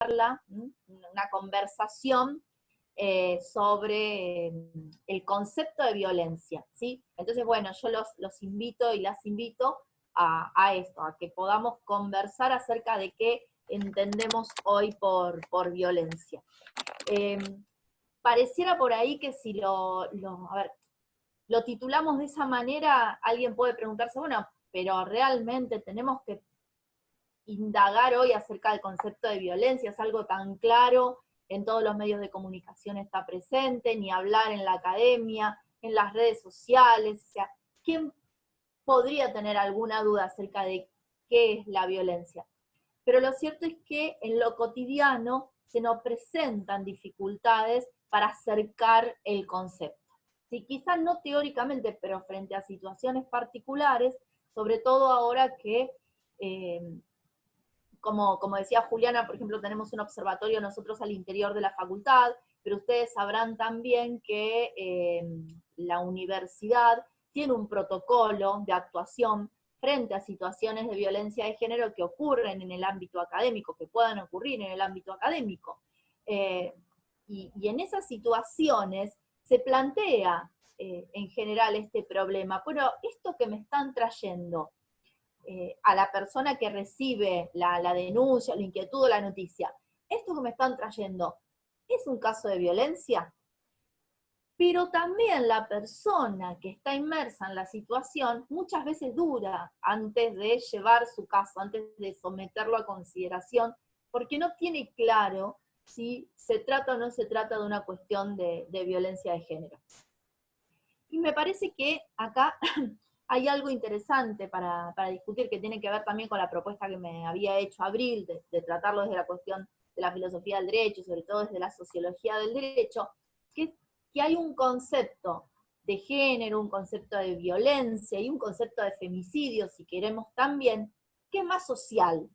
una conversación sobre el concepto de violencia, ¿sí? Entonces, bueno, yo los invito y las invito a esto, a que podamos conversar acerca de qué entendemos hoy por violencia. Pareciera por ahí que si lo titulamos de esa manera, alguien puede preguntarse, bueno, pero realmente tenemos que indagar hoy acerca del concepto de violencia, es algo tan claro, en todos los medios de comunicación está presente, ni hablar en la academia, en las redes sociales, o sea, ¿quién podría tener alguna duda acerca de qué es la violencia? Pero lo cierto es que en lo cotidiano se nos presentan dificultades para acercar el concepto. Sí, quizás no teóricamente, pero frente a situaciones particulares, sobre todo ahora que como decía Juliana, por ejemplo, tenemos un observatorio nosotros al interior de la facultad, pero ustedes sabrán también que la universidad tiene un protocolo de actuación frente a situaciones de violencia de género que ocurren en el ámbito académico, que puedan ocurrir en el ámbito académico. Y en esas situaciones se plantea en general este problema. Pero esto que me están trayendo, a la persona que recibe la denuncia, la inquietud o la noticia, esto que me están trayendo, ¿es un caso de violencia? Pero también la persona que está inmersa en la situación muchas veces duda antes de llevar su caso, antes de someterlo a consideración, porque no tiene claro si se trata o no se trata de una cuestión de violencia de género. Y me parece que acá hay algo interesante para discutir que tiene que ver también con la propuesta que me había hecho Abril, de tratarlo desde la cuestión de la filosofía del derecho, sobre todo desde la sociología del derecho, que hay un concepto de género, un concepto de violencia y un concepto de femicidio, si queremos también, que es más social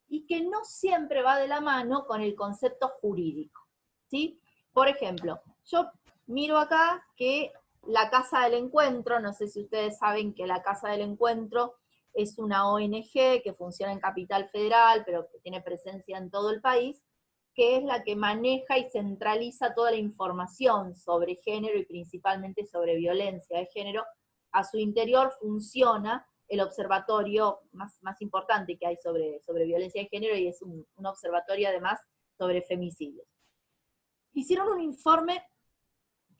y que no siempre va de la mano con el concepto jurídico, ¿sí? Por ejemplo, yo miro acá que la Casa del Encuentro, no sé si ustedes saben que la Casa del Encuentro es una ONG que funciona en Capital Federal, pero que tiene presencia en todo el país, que es la que maneja y centraliza toda la información sobre género y principalmente sobre violencia de género. A su interior funciona el observatorio más importante que hay sobre violencia de género, y es un observatorio además sobre femicidios. Hicieron un informe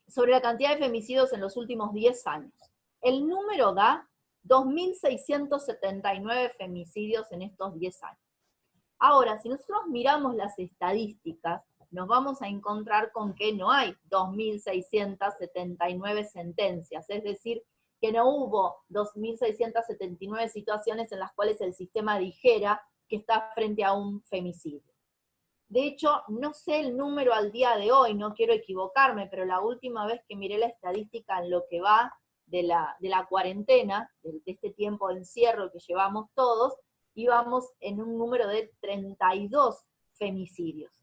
sobre la cantidad de femicidios en los últimos 10 años. El número da 2.679 femicidios en estos 10 años. Ahora, si nosotros miramos las estadísticas, nos vamos a encontrar con que no hay 2.679 sentencias, es decir, que no hubo 2.679 situaciones en las cuales el sistema dijera que está frente a un femicidio. De hecho, no sé el número al día de hoy, no quiero equivocarme, pero la última vez que miré la estadística en lo que va de la cuarentena, de este tiempo de encierro que llevamos todos, íbamos en un número de 32 femicidios.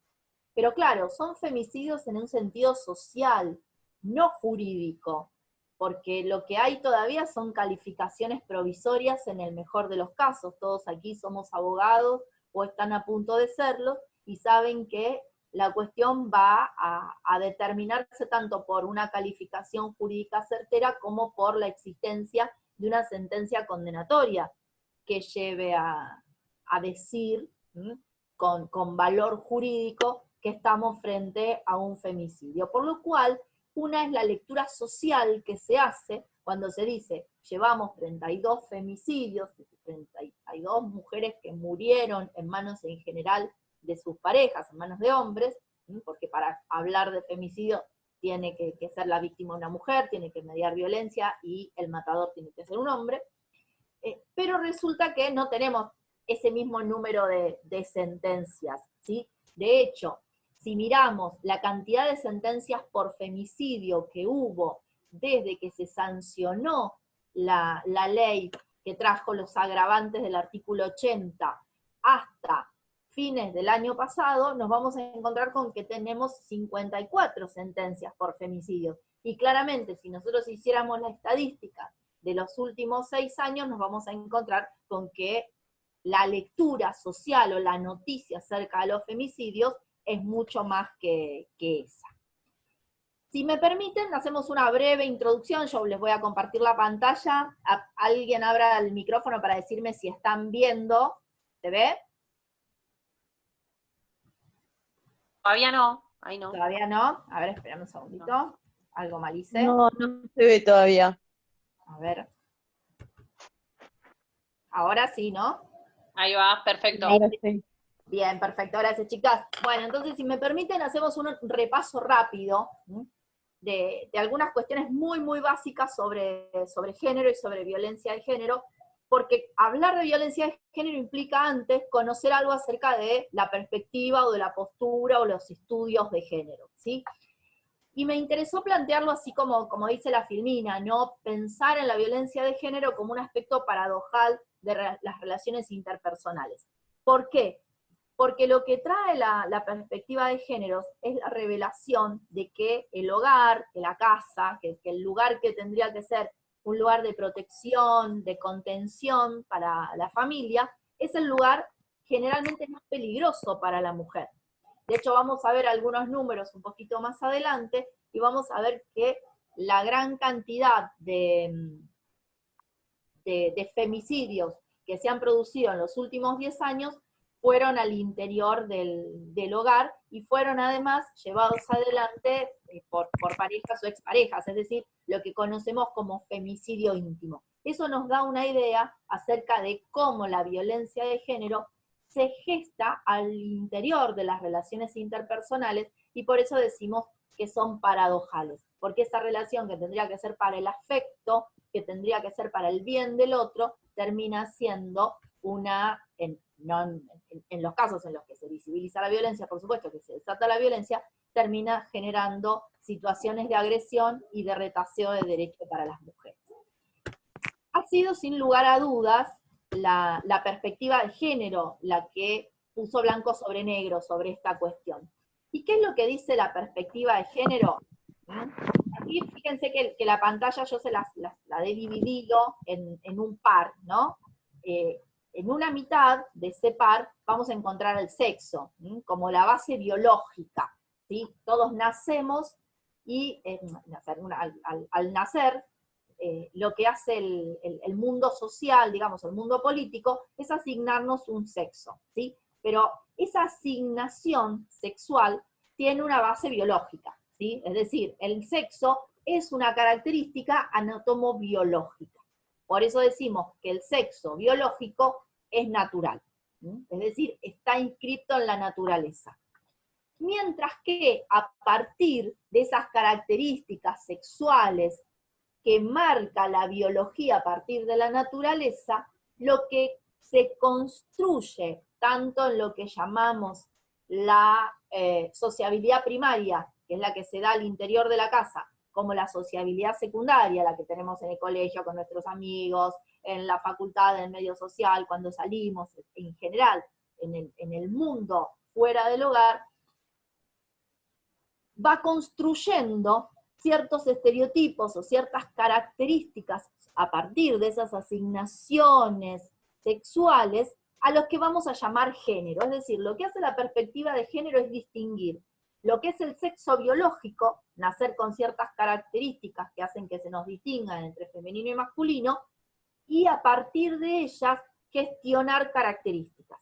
Pero claro, son femicidios en un sentido social, no jurídico, porque lo que hay todavía son calificaciones provisorias en el mejor de los casos. Todos aquí somos abogados o están a punto de serlo, y saben que la cuestión va a determinarse tanto por una calificación jurídica certera como por la existencia de una sentencia condenatoria que lleve a decir con valor jurídico que estamos frente a un femicidio. Por lo cual, una es la lectura social que se hace cuando se dice, llevamos 32 femicidios, 32 mujeres que murieron en manos en general de sus parejas, en manos de hombres, porque para hablar de femicidio tiene que ser la víctima una mujer, tiene que mediar violencia y el matador tiene que ser un hombre, pero resulta que no tenemos ese mismo número de sentencias, ¿sí? De hecho, si miramos la cantidad de sentencias por femicidio que hubo desde que se sancionó la ley que trajo los agravantes del artículo 80 hasta fines del año pasado, nos vamos a encontrar con que tenemos 54 sentencias por femicidio. Y claramente, si nosotros hiciéramos la estadística de los últimos 6 años, nos vamos a encontrar con que la lectura social o la noticia acerca de los femicidios es mucho más que esa. Si me permiten, hacemos una breve introducción, yo les voy a compartir la pantalla, alguien abra el micrófono para decirme si están viendo, ¿se ve? Todavía no, ahí no. Todavía no, a ver, espérame un segundito, No. algo mal hice. No, no se ve todavía. A ver. Ahora sí, ¿no? Ahí va, perfecto. Ahora sí. Bien, perfecto, gracias chicas. Bueno, entonces si me permiten hacemos un repaso rápido de algunas cuestiones muy, muy básicas sobre género y sobre violencia de género, porque hablar de violencia de género implica antes conocer algo acerca de la perspectiva o de la postura o los estudios de género, ¿sí? Y me interesó plantearlo así como dice la Filmina, ¿no? Pensar en la violencia de género como un aspecto paradojal de las relaciones interpersonales. ¿Por qué? Porque lo que trae la perspectiva de géneros es la revelación de que el hogar, que la casa, que el lugar que tendría que ser un lugar de protección, de contención para la familia, es el lugar generalmente más peligroso para la mujer. De hecho, vamos a ver algunos números un poquito más adelante, y vamos a ver que la gran cantidad de femicidios que se han producido en los últimos 10 años fueron al interior del hogar, y fueron además llevados adelante por parejas o exparejas, es decir, lo que conocemos como femicidio íntimo. Eso nos da una idea acerca de cómo la violencia de género se gesta al interior de las relaciones interpersonales, y por eso decimos que son paradojales, porque esa relación que tendría que ser para el afecto, que tendría que ser para el bien del otro, termina siendo una, en los casos en los que se visibiliza la violencia, por supuesto que se desata la violencia, termina generando situaciones de agresión y de retaseo de derechos para las mujeres. Ha sido sin lugar a dudas la perspectiva de género la que puso blanco sobre negro sobre esta cuestión. ¿Y qué es lo que dice la perspectiva de género? Aquí fíjense que la pantalla yo la he dividido en un par, ¿no? En una mitad de ese par vamos a encontrar el sexo, como la base biológica, ¿sí? Todos nacemos y al nacer, lo que hace el mundo social, digamos, el mundo político, es asignarnos un sexo, ¿sí? Pero esa asignación sexual tiene una base biológica, ¿sí? Es decir, el sexo es una característica anatomobiológica. Por eso decimos que el sexo biológico es natural, ¿sí? Es decir, está inscrito en la naturaleza. Mientras que a partir de esas características sexuales que marca la biología a partir de la naturaleza, lo que se construye, tanto en lo que llamamos la sociabilidad primaria, que es la que se da al interior de la casa, como la sociabilidad secundaria, la que tenemos en el colegio con nuestros amigos, en la facultad, en el medio social, cuando salimos, en general, en el mundo fuera del hogar, va construyendo ciertos estereotipos o ciertas características a partir de esas asignaciones sexuales a los que vamos a llamar género. Es decir, lo que hace la perspectiva de género es distinguir lo que es el sexo biológico, nacer con ciertas características que hacen que se nos distingan entre femenino y masculino, y a partir de ellas gestionar características.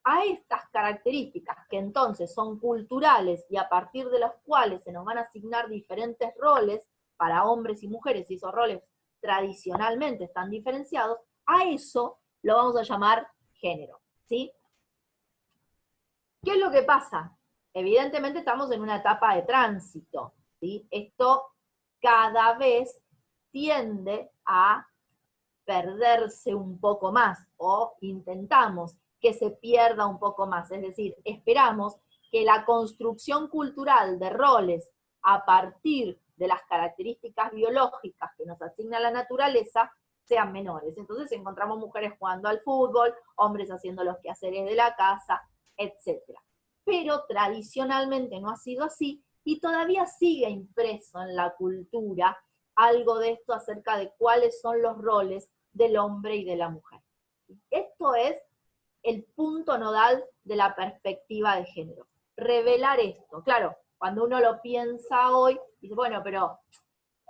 A estas características, que entonces son culturales y a partir de las cuales se nos van a asignar diferentes roles para hombres y mujeres, y esos roles tradicionalmente están diferenciados, a eso lo vamos a llamar género, ¿sí? ¿Qué es lo que pasa? Evidentemente estamos en una etapa de tránsito, ¿sí? Esto cada vez tiende a perderse un poco más, o intentamos que se pierda un poco más, es decir, esperamos que la construcción cultural de roles a partir de las características biológicas que nos asigna la naturaleza sean menores. Entonces encontramos mujeres jugando al fútbol, hombres haciendo los quehaceres de la casa, etc. Pero tradicionalmente no ha sido así, y todavía sigue impreso en la cultura algo de esto acerca de cuáles son los roles del hombre y de la mujer. Esto es el punto nodal de la perspectiva de género. Revelar esto. Claro, cuando uno lo piensa hoy, dice, bueno, pero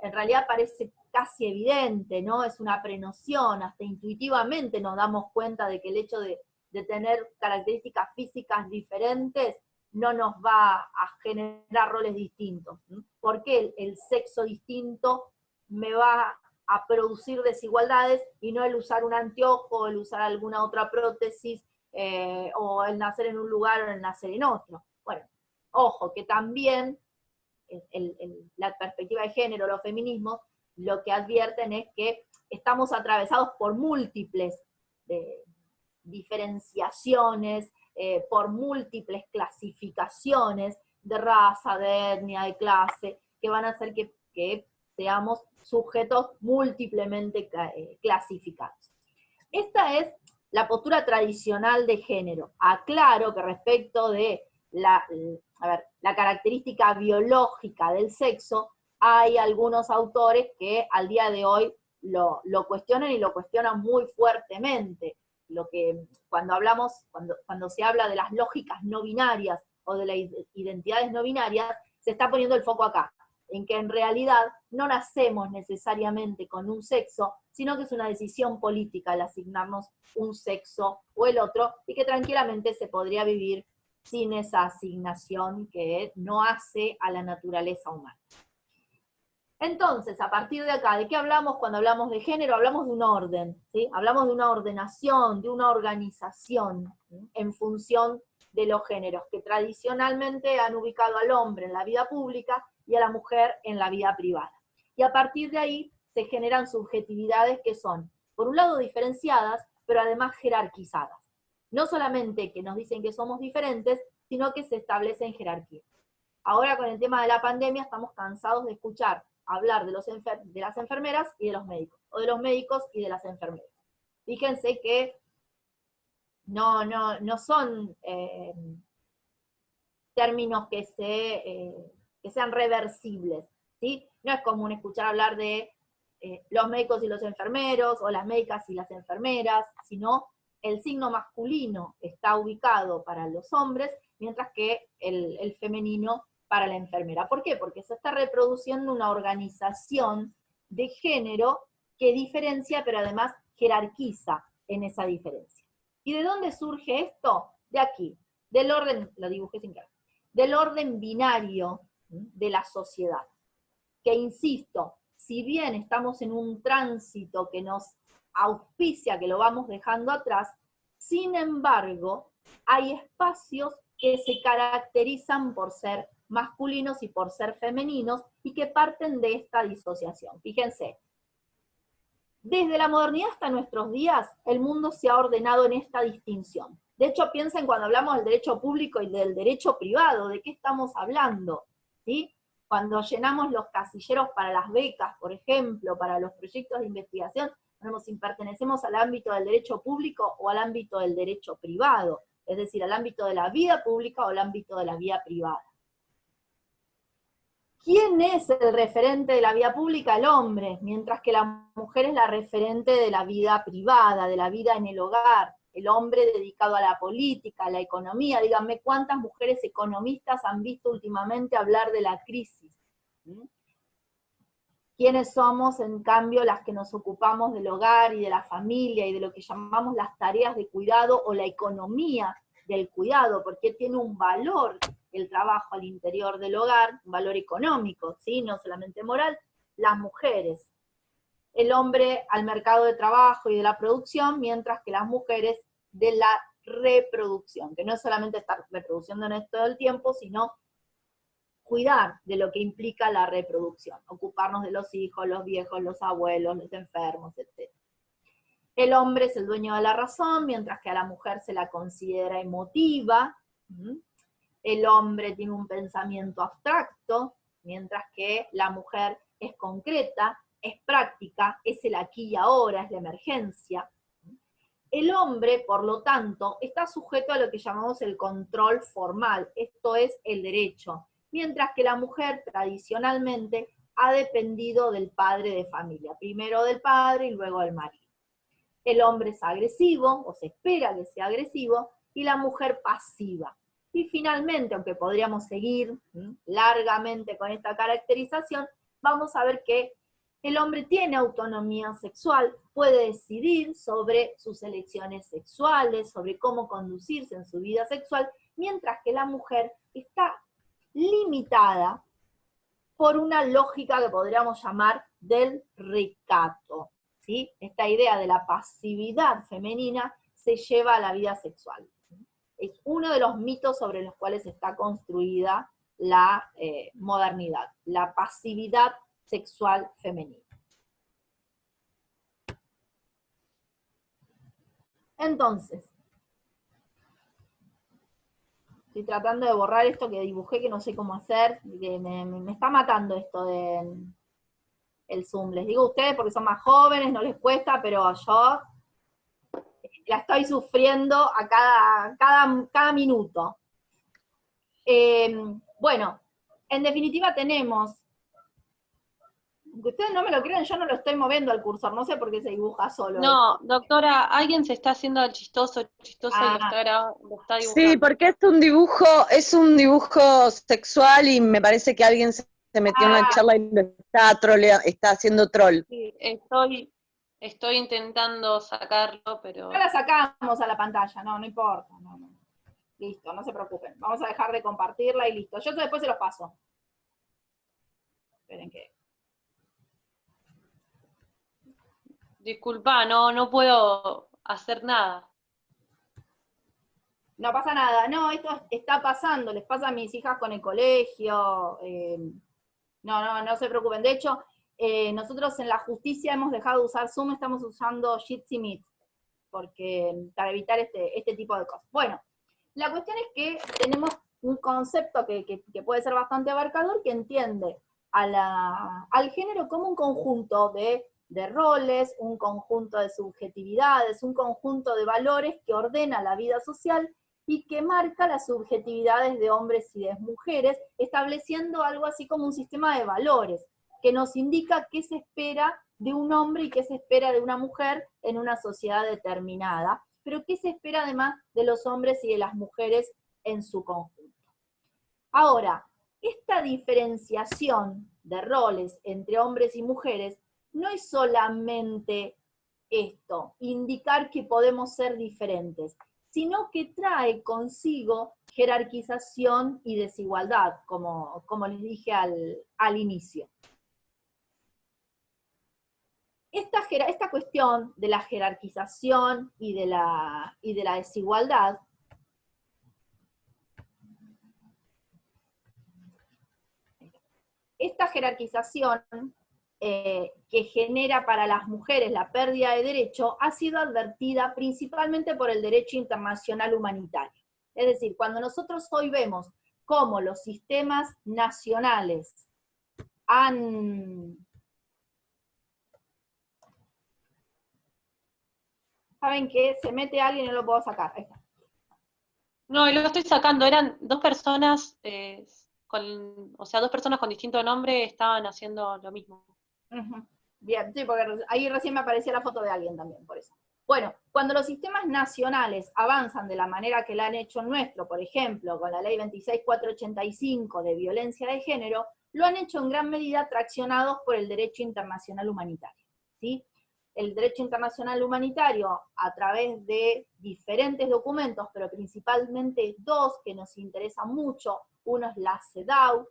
en realidad parece casi evidente, ¿no? Es una prenoción, hasta intuitivamente nos damos cuenta de que el hecho de tener características físicas diferentes no nos va a generar roles distintos. ¿Por qué el sexo distinto me va a producir desigualdades y no el usar un anteojo, el usar alguna otra prótesis, o el nacer en un lugar o el nacer en otro? Bueno, ojo, que también la perspectiva de género, los feminismos, lo que advierten es que estamos atravesados por múltiples diferenciaciones, por múltiples clasificaciones de raza, de etnia, de clase, que van a hacer que seamos sujetos múltiplemente clasificados. Esta es la postura tradicional de género. Aclaro que respecto de la característica biológica del sexo, hay algunos autores que al día de hoy lo cuestionan y lo cuestionan muy fuertemente. Cuando se habla de las lógicas no binarias o de las identidades no binarias, se está poniendo el foco acá, en que en realidad no nacemos necesariamente con un sexo, sino que es una decisión política el asignarnos un sexo o el otro, y que tranquilamente se podría vivir sin esa asignación que no hace a la naturaleza humana. Entonces, a partir de acá, ¿de qué hablamos cuando hablamos de género? Hablamos de un orden, ¿sí? Hablamos de una ordenación, de una organización, ¿sí?, en función de los géneros, que tradicionalmente han ubicado al hombre en la vida pública y a la mujer en la vida privada. Y a partir de ahí se generan subjetividades que son, por un lado, diferenciadas, pero además jerarquizadas. No solamente que nos dicen que somos diferentes, sino que se establecen jerarquías. Ahora con el tema de la pandemia estamos cansados de escuchar hablar de las enfermeras y de los médicos, o de los médicos y de las enfermeras. Fíjense que no son términos que sean reversibles, ¿sí? No es común escuchar hablar de los médicos y los enfermeros, o las médicas y las enfermeras, sino el signo masculino está ubicado para los hombres, mientras que el femenino para la enfermera. ¿Por qué? Porque se está reproduciendo una organización de género que diferencia, pero además jerarquiza en esa diferencia. ¿Y de dónde surge esto? De aquí, del orden, lo dibujé sin querer, del orden binario de la sociedad. Que insisto, si bien estamos en un tránsito que nos auspicia, que lo vamos dejando atrás, sin embargo, hay espacios que se caracterizan por ser masculinos y por ser femeninos, y que parten de esta disociación. Fíjense, desde la modernidad hasta nuestros días, el mundo se ha ordenado en esta distinción. De hecho, piensen cuando hablamos del derecho público y del derecho privado, ¿de qué estamos hablando? ¿Sí? Cuando llenamos los casilleros para las becas, por ejemplo, para los proyectos de investigación, ponemos si pertenecemos al ámbito del derecho público o al ámbito del derecho privado, es decir, al ámbito de la vida pública o al ámbito de la vida privada. ¿Quién es el referente de la vida pública? El hombre, mientras que la mujer es la referente de la vida privada, de la vida en el hogar. El hombre dedicado a la política, a la economía. Díganme cuántas mujeres economistas han visto últimamente hablar de la crisis. ¿Quiénes somos, en cambio, las que nos ocupamos del hogar y de la familia y de lo que llamamos las tareas de cuidado o la economía del cuidado? Porque tiene un valor el trabajo al interior del hogar, un valor económico, ¿sí? No solamente moral. Las mujeres, el hombre al mercado de trabajo y de la producción, mientras que las mujeres de la reproducción, que no es solamente estar reproduciéndonos todo el tiempo, sino cuidar de lo que implica la reproducción, ocuparnos de los hijos, los viejos, los abuelos, los enfermos, etc. El hombre es el dueño de la razón, mientras que a la mujer se la considera emotiva. El hombre tiene un pensamiento abstracto, mientras que la mujer es concreta, es práctica, es el aquí y ahora, es la emergencia. El hombre, por lo tanto, está sujeto a lo que llamamos el control formal, esto es el derecho, mientras que la mujer tradicionalmente ha dependido del padre de familia, primero del padre y luego del marido. El hombre es agresivo, o se espera que sea agresivo, y la mujer pasiva. Y finalmente, aunque podríamos seguir largamente con esta caracterización, vamos a ver que el hombre tiene autonomía sexual, puede decidir sobre sus elecciones sexuales, sobre cómo conducirse en su vida sexual, mientras que la mujer está limitada por una lógica que podríamos llamar del recato, ¿sí? Esta idea de la pasividad femenina se lleva a la vida sexual. Es uno de los mitos sobre los cuales está construida la modernidad, la pasividad sexual femenina. Entonces, estoy tratando de borrar esto que dibujé, que no sé cómo hacer, que me está matando esto del Zoom. Les digo a ustedes porque son más jóvenes, no les cuesta, pero yo la estoy sufriendo a cada minuto. Bueno, en definitiva tenemos, ustedes no me lo creen, yo no lo estoy moviendo al cursor, no sé por qué se dibuja solo. No, doctora, alguien se está haciendo el chistosa y lo está dibujando. Sí, porque es un dibujo sexual y me parece que alguien se metió en la charla y lo está haciendo troll. Sí, estoy intentando sacarlo, pero... No la sacamos a la pantalla, no importa, no. Listo, no se preocupen. Vamos a dejar de compartirla y listo. Yo después se los paso. Esperen que... Disculpa, no puedo hacer nada. No pasa nada. No, esto está pasando. Les pasa a mis hijas con el colegio. No se preocupen. De hecho, nosotros en la justicia hemos dejado de usar Zoom, estamos usando Jitsi Meet, para evitar este tipo de cosas. Bueno, la cuestión es que tenemos un concepto que puede ser bastante abarcador, que entiende al género como un conjunto de roles, un conjunto de subjetividades, un conjunto de valores que ordena la vida social y que marca las subjetividades de hombres y de mujeres, estableciendo algo así como un sistema de valores, que nos indica qué se espera de un hombre y qué se espera de una mujer en una sociedad determinada, pero qué se espera además de los hombres y de las mujeres en su conjunto. Ahora, esta diferenciación de roles entre hombres y mujeres no es solamente esto, indicar que podemos ser diferentes, sino que trae consigo jerarquización y desigualdad, como les dije al inicio. Esta cuestión de la jerarquización y de la desigualdad esta jerarquización que genera para las mujeres la pérdida de derecho ha sido advertida principalmente por el derecho internacional humanitario. Es decir, cuando nosotros hoy vemos cómo los sistemas nacionales han... ¿Saben qué? Se mete alguien y no lo puedo sacar. Ahí está. No, lo estoy sacando, eran dos personas, dos personas con distinto nombre estaban haciendo lo mismo. Bien, sí, porque ahí recién me aparecía la foto de alguien también, por eso. Bueno, cuando los sistemas nacionales avanzan de la manera que la han hecho nuestro, por ejemplo, con la ley 26.485 de violencia de género, lo han hecho en gran medida traccionados por el derecho internacional humanitario, ¿sí? El derecho internacional humanitario, a través de diferentes documentos, pero principalmente dos que nos interesan mucho. Uno es la CEDAW,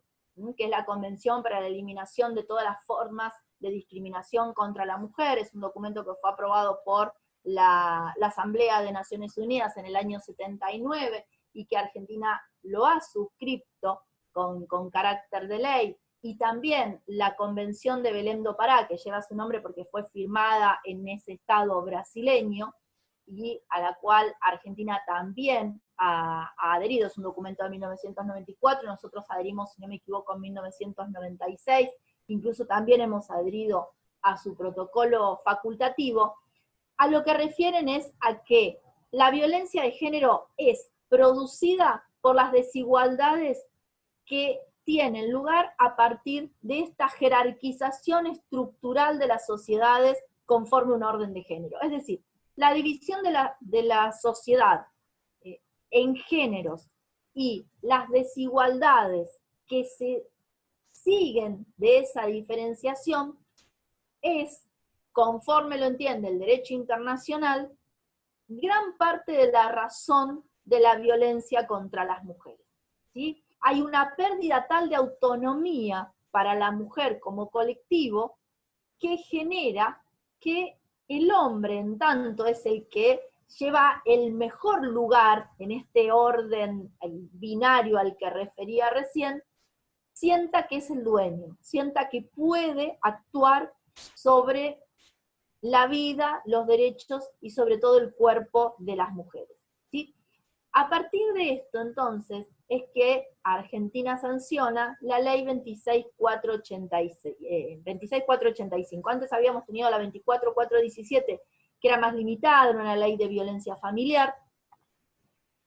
que es la Convención para la Eliminación de todas las formas de discriminación contra la mujer, es un documento que fue aprobado por la Asamblea de Naciones Unidas en el año 79, y que Argentina lo ha suscrito con carácter de ley, y también la Convención de Belém do Pará, que lleva su nombre porque fue firmada en ese estado brasileño, y a la cual Argentina también ha adherido. Es un documento de 1994, nosotros adherimos, si no me equivoco, en 1996, incluso también hemos adherido a su protocolo facultativo. A lo que refieren es a que la violencia de género es producida por las desigualdades que tienen lugar a partir de esta jerarquización estructural de las sociedades conforme un orden de género. Es decir, la división de la sociedad en géneros y las desigualdades que se siguen de esa diferenciación es, conforme lo entiende el derecho internacional, gran parte de la razón de la violencia contra las mujeres, ¿sí? Hay una pérdida tal de autonomía para la mujer como colectivo que genera que el hombre, en tanto es el que lleva el mejor lugar en este orden binario al que refería recién, sienta que es el dueño, sienta que puede actuar sobre la vida, los derechos y sobre todo el cuerpo de las mujeres, ¿sí? A partir de esto, entonces, es que Argentina sanciona la ley 26485. Antes habíamos tenido la 24417, que era más limitada, era una ley de violencia familiar,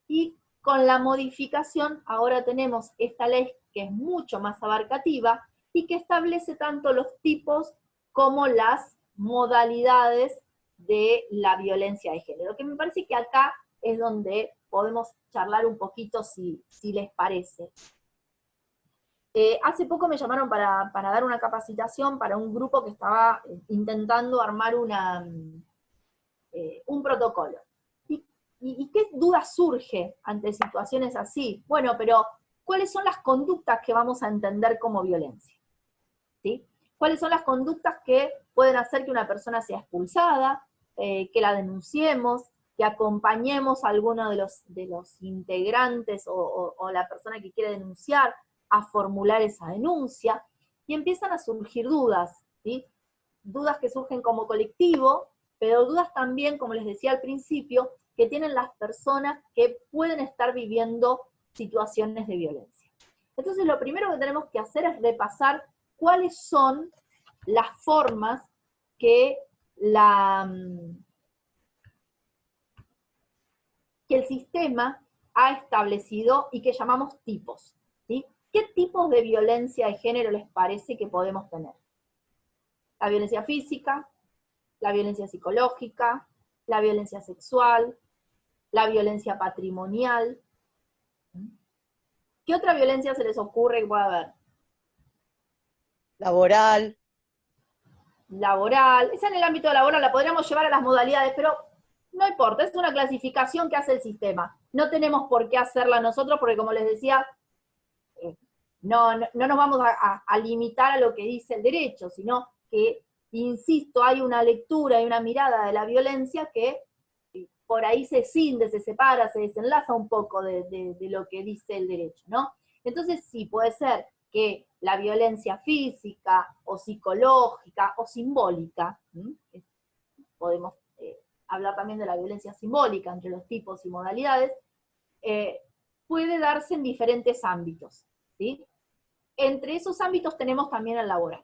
y con la modificación ahora tenemos esta ley que es mucho más abarcativa y que establece tanto los tipos como las modalidades de la violencia de género, que me parece que acá es donde podemos charlar un poquito si les parece. Hace poco me llamaron para dar una capacitación para un grupo que estaba intentando armar un protocolo. ¿Y qué duda surge ante situaciones así? Bueno, pero ¿cuáles son las conductas que vamos a entender como violencia? ¿Sí? ¿Cuáles son las conductas que pueden hacer que una persona sea expulsada, que la denunciemos, que acompañemos a alguno de los integrantes o la persona que quiere denunciar a formular esa denuncia? Y empiezan a surgir dudas, ¿sí? Dudas que surgen como colectivo, pero dudas también, como les decía al principio, que tienen las personas que pueden estar viviendo situaciones de violencia. Entonces lo primero que tenemos que hacer es repasar cuáles son las formas que el sistema ha establecido y que llamamos tipos, ¿sí? ¿Qué tipos de violencia de género les parece que podemos tener? La violencia física, la violencia psicológica, la violencia sexual, la violencia patrimonial. ¿Qué otra violencia se les ocurre que pueda haber? Laboral. Laboral, esa en el ámbito laboral la podríamos llevar a las modalidades, pero no importa, es una clasificación que hace el sistema. No tenemos por qué hacerla nosotros, porque como les decía, no nos vamos a limitar a lo que dice el derecho, sino que, insisto, hay una lectura y una mirada de la violencia que por ahí se cinde, se separa, se desenlaza un poco de lo que dice el derecho, ¿no? Entonces sí, puede ser que la violencia física, o psicológica, o simbólica, podemos hablar también de la violencia simbólica entre los tipos y modalidades, puede darse en diferentes ámbitos, ¿sí? Entre esos ámbitos tenemos también el laboral.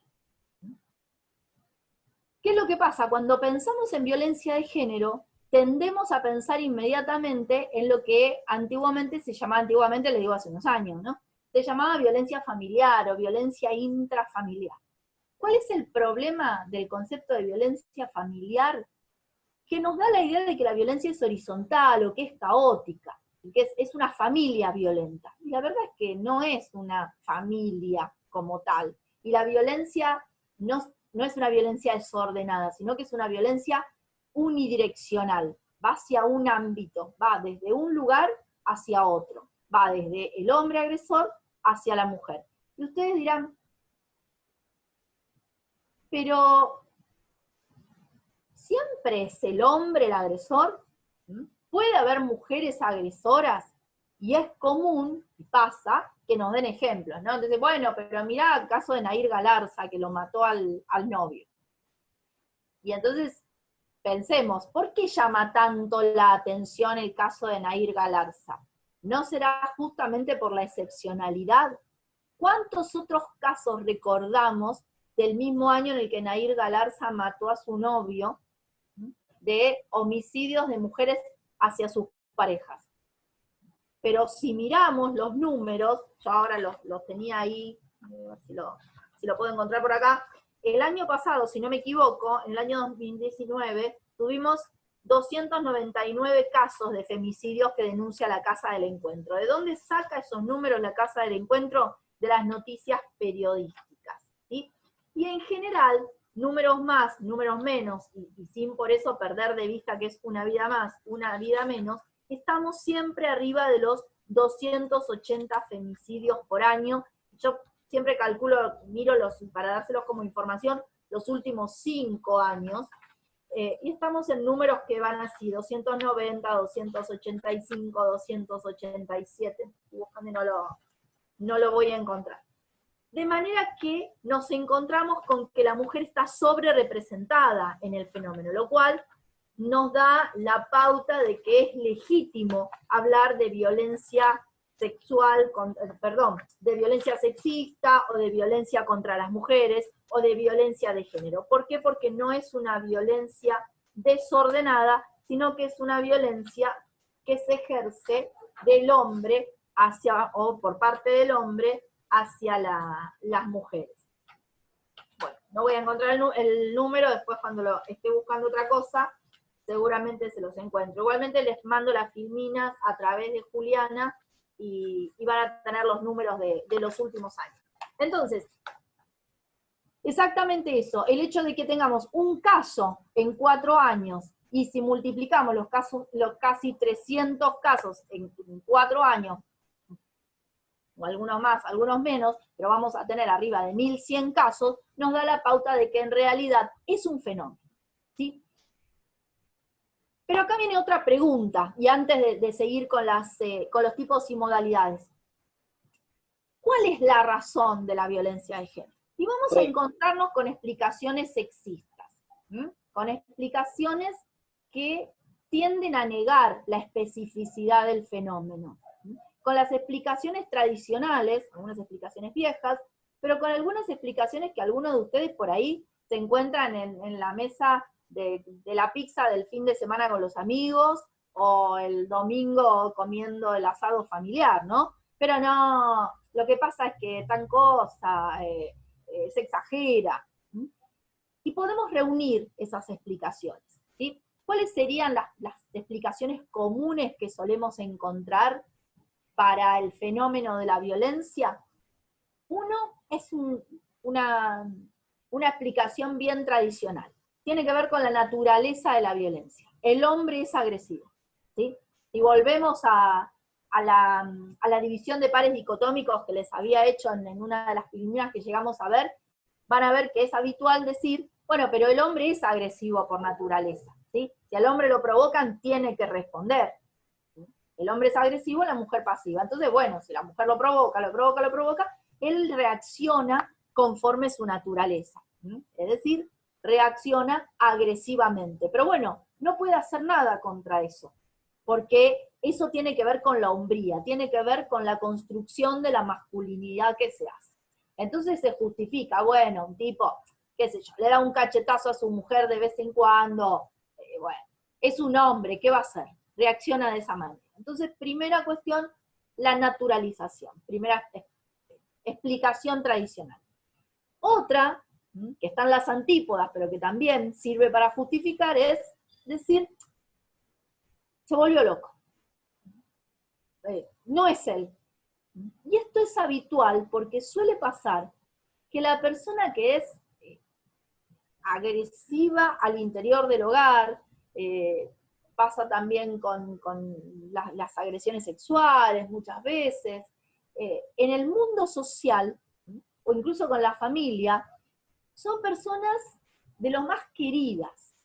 ¿Qué es lo que pasa? Cuando pensamos en violencia de género, tendemos a pensar inmediatamente en lo que antiguamente se llamaba, antiguamente les digo hace unos años, ¿no? Se llamaba violencia familiar o violencia intrafamiliar. ¿Cuál es el problema del concepto de violencia familiar? Que nos da la idea de que la violencia es horizontal o que es caótica, que es una familia violenta. Y la verdad es que no es una familia como tal. Y la violencia no es una violencia desordenada, sino que es una violencia unidireccional. Va hacia un ámbito, va desde un lugar hacia otro. Va desde el hombre agresor hacia la mujer. Y ustedes dirán, pero ¿siempre es el hombre el agresor? ¿Puede haber mujeres agresoras? Y es común, y pasa, que nos den ejemplos, ¿no? Entonces, bueno, pero mirá el caso de Nahir Galarza, que lo mató al novio. Y entonces, pensemos, ¿por qué llama tanto la atención el caso de Nahir Galarza? ¿No será justamente por la excepcionalidad? ¿Cuántos otros casos recordamos del mismo año en el que Nahir Galarza mató a su novio, de homicidios de mujeres hacia sus parejas? Pero si miramos los números, yo ahora los tenía ahí, a ver si lo puedo encontrar por acá, el año pasado, si no me equivoco, en el año 2019, tuvimos 299 casos de femicidios que denuncia la Casa del Encuentro. ¿De dónde saca esos números la Casa del Encuentro? De las noticias periodísticas, ¿sí? Y en general, números más, números menos, y sin por eso perder de vista que es una vida más, una vida menos, estamos siempre arriba de los 280 femicidios por año. Yo siempre calculo, miro para dárselos como información, los últimos 5 años, y estamos en números que van así, 290, 285, 287, estoy buscando y no lo voy a encontrar. De manera que nos encontramos con que la mujer está sobre representada en el fenómeno, lo cual nos da la pauta de que es legítimo hablar de violencia sexual, de violencia sexista, o de violencia contra las mujeres, o de violencia de género. ¿Por qué? Porque no es una violencia desordenada, sino que es una violencia que se ejerce del hombre o por parte del hombre hacia las mujeres. Bueno, no voy a encontrar el número, después cuando esté buscando otra cosa, seguramente se los encuentro. Igualmente les mando las filminas a través de Juliana, y van a tener los números de los últimos años. Entonces, exactamente eso, el hecho de que tengamos un caso en 4 años, y si multiplicamos los casi 300 casos en 4 años, o algunos más, algunos menos, pero vamos a tener arriba de 1100 casos, nos da la pauta de que en realidad es un fenómeno, ¿sí? Pero acá viene otra pregunta, y antes de seguir con los tipos y modalidades. ¿Cuál es la razón de la violencia de género? Y vamos a encontrarnos con explicaciones sexistas, con explicaciones que tienden a negar la especificidad del fenómeno, con las explicaciones tradicionales, algunas explicaciones viejas, pero con algunas explicaciones que algunos de ustedes por ahí se encuentran en la mesa de la pizza del fin de semana con los amigos, o el domingo comiendo el asado familiar, ¿no? Pero no, lo que pasa es que tan cosa, se exagera. Y podemos reunir esas explicaciones, ¿sí? ¿Cuáles serían las explicaciones comunes que solemos encontrar para el fenómeno de la violencia? Uno es una explicación bien tradicional. Tiene que ver con la naturaleza de la violencia. El hombre es agresivo, ¿sí? Si volvemos a la división de pares dicotómicos que les había hecho en una de las primeras que llegamos a ver, van a ver que es habitual decir, bueno, pero el hombre es agresivo por naturaleza, ¿sí? Si al hombre lo provocan, tiene que responder. ¿Sí? El hombre es agresivo, la mujer pasiva. Entonces, bueno, si la mujer lo provoca, él reacciona conforme su naturaleza. ¿Sí? Es decir, reacciona agresivamente. Pero bueno, no puede hacer nada contra eso, porque eso tiene que ver con la hombría, tiene que ver con la construcción de la masculinidad que se hace. Entonces se justifica, bueno, un tipo, qué sé yo, le da un cachetazo a su mujer de vez en cuando, bueno, es un hombre, ¿qué va a hacer? Reacciona de esa manera. Entonces, primera cuestión, la naturalización, primera explicación tradicional. Otra, que están las antípodas, pero que también sirve para justificar, es decir, se volvió loco. No es él. Y esto es habitual porque suele pasar que la persona que es agresiva al interior del hogar, pasa también con las agresiones sexuales muchas veces, en el mundo social, o incluso con la familia, son personas de los más queridas,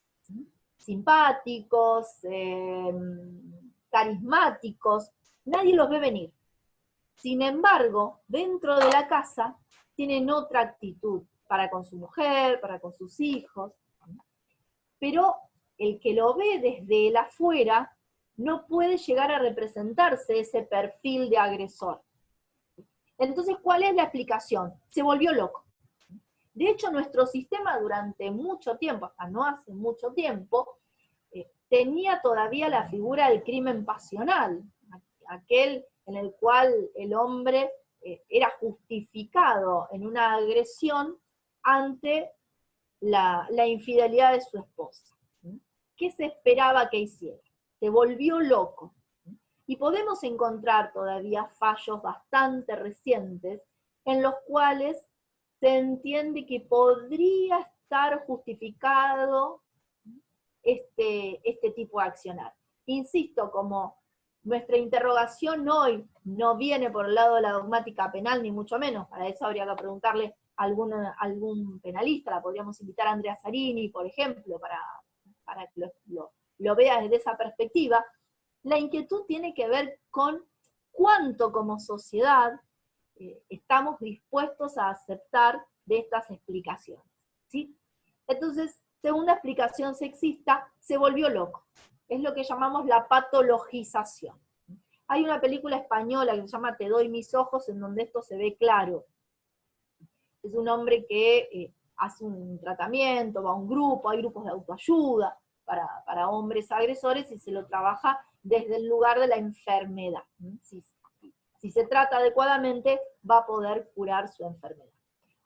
simpáticos, carismáticos, nadie los ve venir. Sin embargo, dentro de la casa tienen otra actitud para con su mujer, para con sus hijos, pero el que lo ve desde el afuera no puede llegar a representarse ese perfil de agresor. Entonces, ¿cuál es la explicación? Se volvió loco. De hecho, nuestro sistema durante mucho tiempo, hasta no hace mucho tiempo, tenía todavía la figura del crimen pasional, aquel en el cual el hombre era justificado en una agresión ante la infidelidad de su esposa. ¿qué se esperaba que hiciera? Se volvió loco. Y podemos encontrar todavía fallos bastante recientes en los cuales se entiende que podría estar justificado este tipo de accionar. Insisto, como nuestra interrogación hoy no viene por el lado de la dogmática penal, ni mucho menos, para eso habría que preguntarle a algún penalista, la podríamos invitar a Andrea Zarini, por ejemplo, para que lo vea desde esa perspectiva. La inquietud tiene que ver con cuánto como sociedad estamos dispuestos a aceptar de estas explicaciones, ¿sí? Entonces, según la explicación sexista, se volvió loco. Es lo que llamamos la patologización. Hay una película española que se llama Te doy mis ojos, en donde esto se ve claro. Es un hombre que hace un tratamiento, va a un grupo, hay grupos de autoayuda para hombres agresores, y se lo trabaja desde el lugar de la enfermedad. Si se trata adecuadamente, va a poder curar su enfermedad.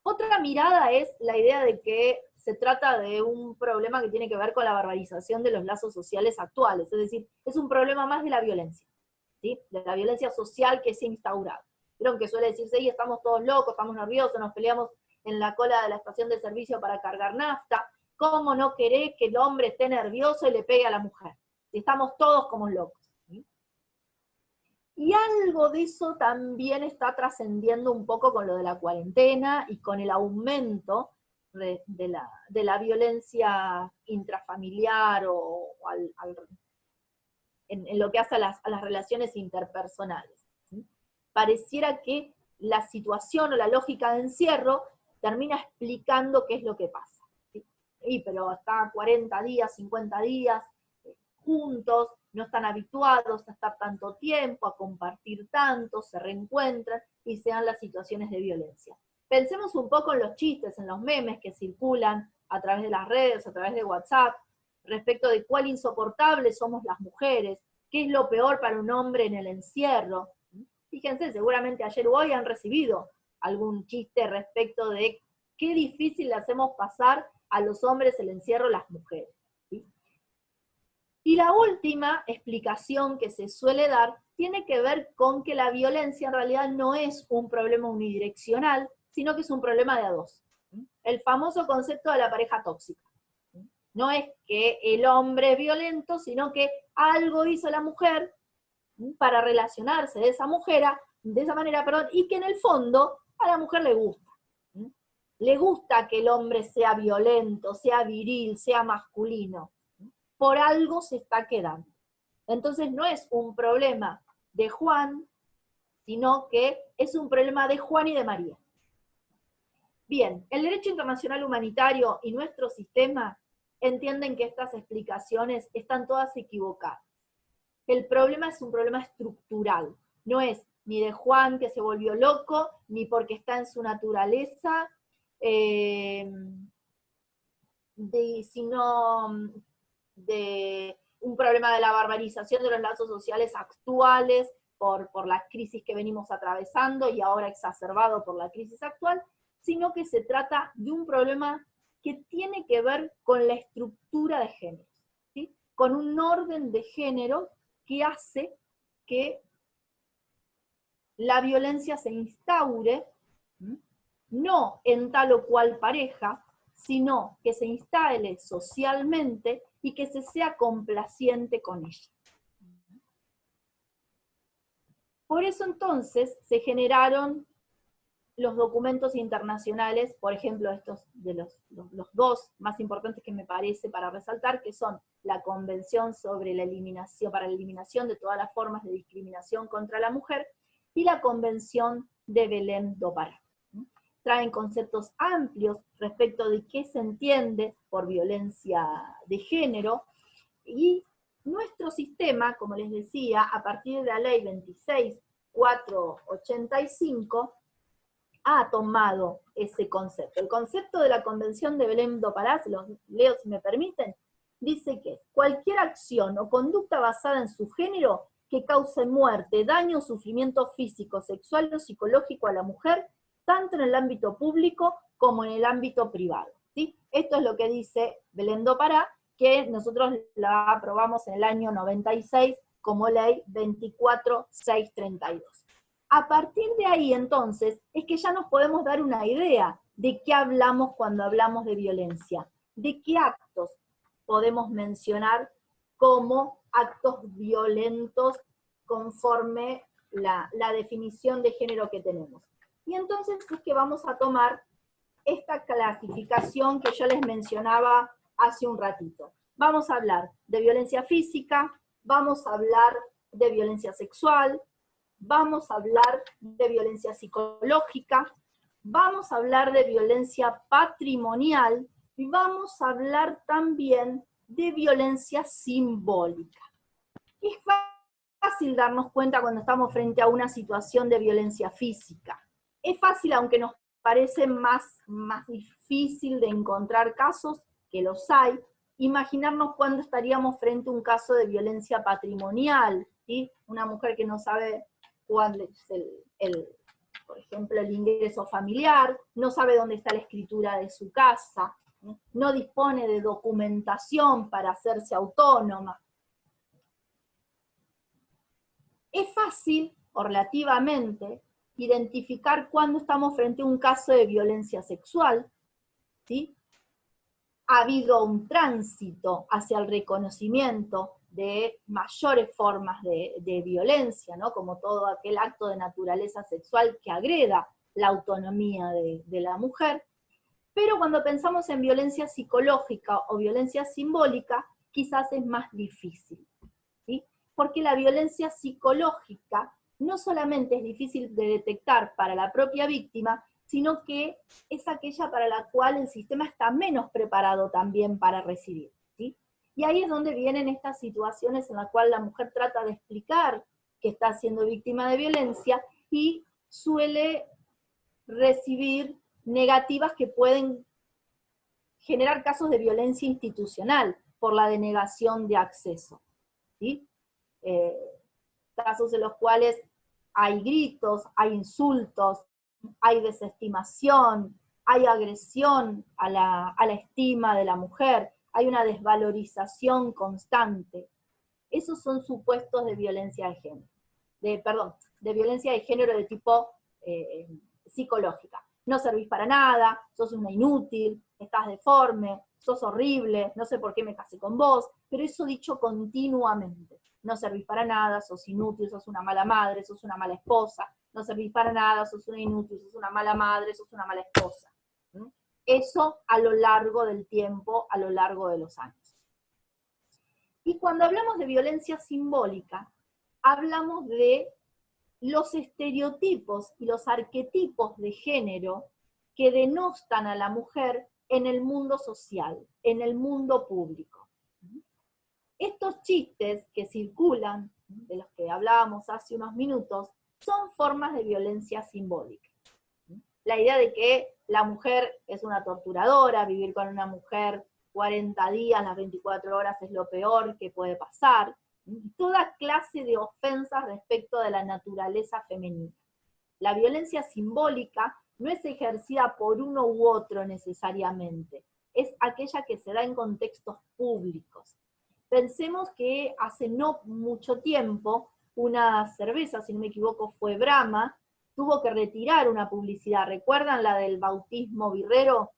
Otra mirada es la idea de que se trata de un problema que tiene que ver con la barbarización de los lazos sociales actuales, es decir, es un problema más de la violencia, ¿sí? De la violencia social que se ha instaurado. Vieron que suele decirse, y estamos todos locos, estamos nerviosos, nos peleamos en la cola de la estación de servicio para cargar nafta. ¿Cómo no querés que el hombre esté nervioso y le pegue a la mujer? Si estamos todos como locos. ¿Sí? Y algo de eso también está trascendiendo un poco con lo de la cuarentena y con el aumento de la violencia intrafamiliar en lo que hace a las relaciones interpersonales. ¿Sí? Pareciera que la situación o la lógica de encierro termina explicando qué es lo que pasa. ¿Sí? Pero está 40 días, 50 días juntos, no están habituados a estar tanto tiempo, a compartir tanto, se reencuentran y se dan las situaciones de violencia. Pensemos un poco en los chistes, en los memes que circulan a través de las redes, a través de WhatsApp, respecto de cuál insoportables somos las mujeres, qué es lo peor para un hombre en el encierro. Fíjense, seguramente ayer o hoy han recibido algún chiste respecto de qué difícil le hacemos pasar a los hombres el encierro las mujeres. ¿Sí? Y la última explicación que se suele dar tiene que ver con que la violencia en realidad no es un problema unidireccional, sino que es un problema de a dos. El famoso concepto de la pareja tóxica. No es que el hombre es violento, sino que algo hizo la mujer para relacionarse de esa manera, y que en el fondo a la mujer le gusta. Le gusta que el hombre sea violento, sea viril, sea masculino. Por algo se está quedando. Entonces no es un problema de Juan, sino que es un problema de Juan y de María. Bien, el derecho internacional humanitario y nuestro sistema entienden que estas explicaciones están todas equivocadas. El problema es un problema estructural, no es ni de Juan que se volvió loco, ni porque está en su naturaleza, sino de un problema de la barbarización de los lazos sociales actuales por la crisis que venimos atravesando y ahora exacerbado por la crisis actual, sino que se trata de un problema que tiene que ver con la estructura de género, ¿sí? Con un orden de género que hace que la violencia se instaure, no en tal o cual pareja, sino que se instale socialmente y que se sea complaciente con ella. Por eso entonces se generaron los documentos internacionales, por ejemplo, estos de los dos más importantes que me parece para resaltar, que son la Convención sobre la eliminación de todas las formas de discriminación contra la mujer y la Convención de Belém do Pará. Traen conceptos amplios respecto de qué se entiende por violencia de género, y nuestro sistema, como les decía, a partir de la ley 26.485, ha tomado ese concepto. El concepto de la Convención de Belém do Pará, se los leo si me permiten, dice que cualquier acción o conducta basada en su género que cause muerte, daño o sufrimiento físico, sexual o psicológico a la mujer, tanto en el ámbito público como en el ámbito privado. ¿Sí? Esto es lo que dice Belém do Pará, que nosotros la aprobamos en el año 96 como ley 24632. A partir de ahí, entonces, es que ya nos podemos dar una idea de qué hablamos cuando hablamos de violencia, de qué actos podemos mencionar como actos violentos conforme la definición de género que tenemos. Y entonces es que vamos a tomar esta clasificación que yo les mencionaba hace un ratito. Vamos a hablar de violencia física, vamos a hablar de violencia sexual, vamos a hablar de violencia psicológica, vamos a hablar de violencia patrimonial y vamos a hablar también de violencia simbólica. Es fácil darnos cuenta cuando estamos frente a una situación de violencia física. Es fácil, aunque nos parece más difícil de encontrar casos, que los hay, imaginarnos cuando estaríamos frente a un caso de violencia patrimonial, ¿sí? Una mujer que no sabe cuál es por ejemplo, el ingreso familiar, no sabe dónde está la escritura de su casa, no dispone de documentación para hacerse autónoma. Es fácil, o relativamente, identificar cuando estamos frente a un caso de violencia sexual, ¿sí? Ha habido un tránsito hacia el reconocimiento de mayores formas de violencia, ¿no? Como todo aquel acto de naturaleza sexual que agreda la autonomía de la mujer. Pero cuando pensamos en violencia psicológica o violencia simbólica, quizás es más difícil, ¿sí? Porque la violencia psicológica no solamente es difícil de detectar para la propia víctima, sino que es aquella para la cual el sistema está menos preparado también para recibir, ¿sí? Y ahí es donde vienen estas situaciones en las cuales la mujer trata de explicar que está siendo víctima de violencia y suele recibir negativas que pueden generar casos de violencia institucional por la denegación de acceso, ¿sí? Casos en los cuales hay gritos, hay insultos, hay desestimación, hay agresión a la estima de la mujer, hay una desvalorización constante. Esos son supuestos de violencia de género, de violencia de género de tipo psicológica. No servís para nada, sos una inútil, estás deforme, sos horrible, no sé por qué me casé con vos, pero eso dicho continuamente. No servís para nada, sos inútil, sos una mala madre, sos una mala esposa, no servís para nada, sos una inútil, sos una mala madre, sos una mala esposa. Eso a lo largo del tiempo, a lo largo de los años. Y cuando hablamos de violencia simbólica, hablamos de los estereotipos y los arquetipos de género que denostan a la mujer en el mundo social, en el mundo público. Estos chistes que circulan, de los que hablábamos hace unos minutos, son formas de violencia simbólica. La idea de que la mujer es una torturadora, vivir con una mujer 40 días, las 24 horas es lo peor que puede pasar, toda clase de ofensas respecto de la naturaleza femenina. La violencia simbólica no es ejercida por uno u otro necesariamente, es aquella que se da en contextos públicos. Pensemos que hace no mucho tiempo, una cerveza, si no me equivoco fue Brahma, tuvo que retirar una publicidad. ¿Recuerdan la del bautismo birrero?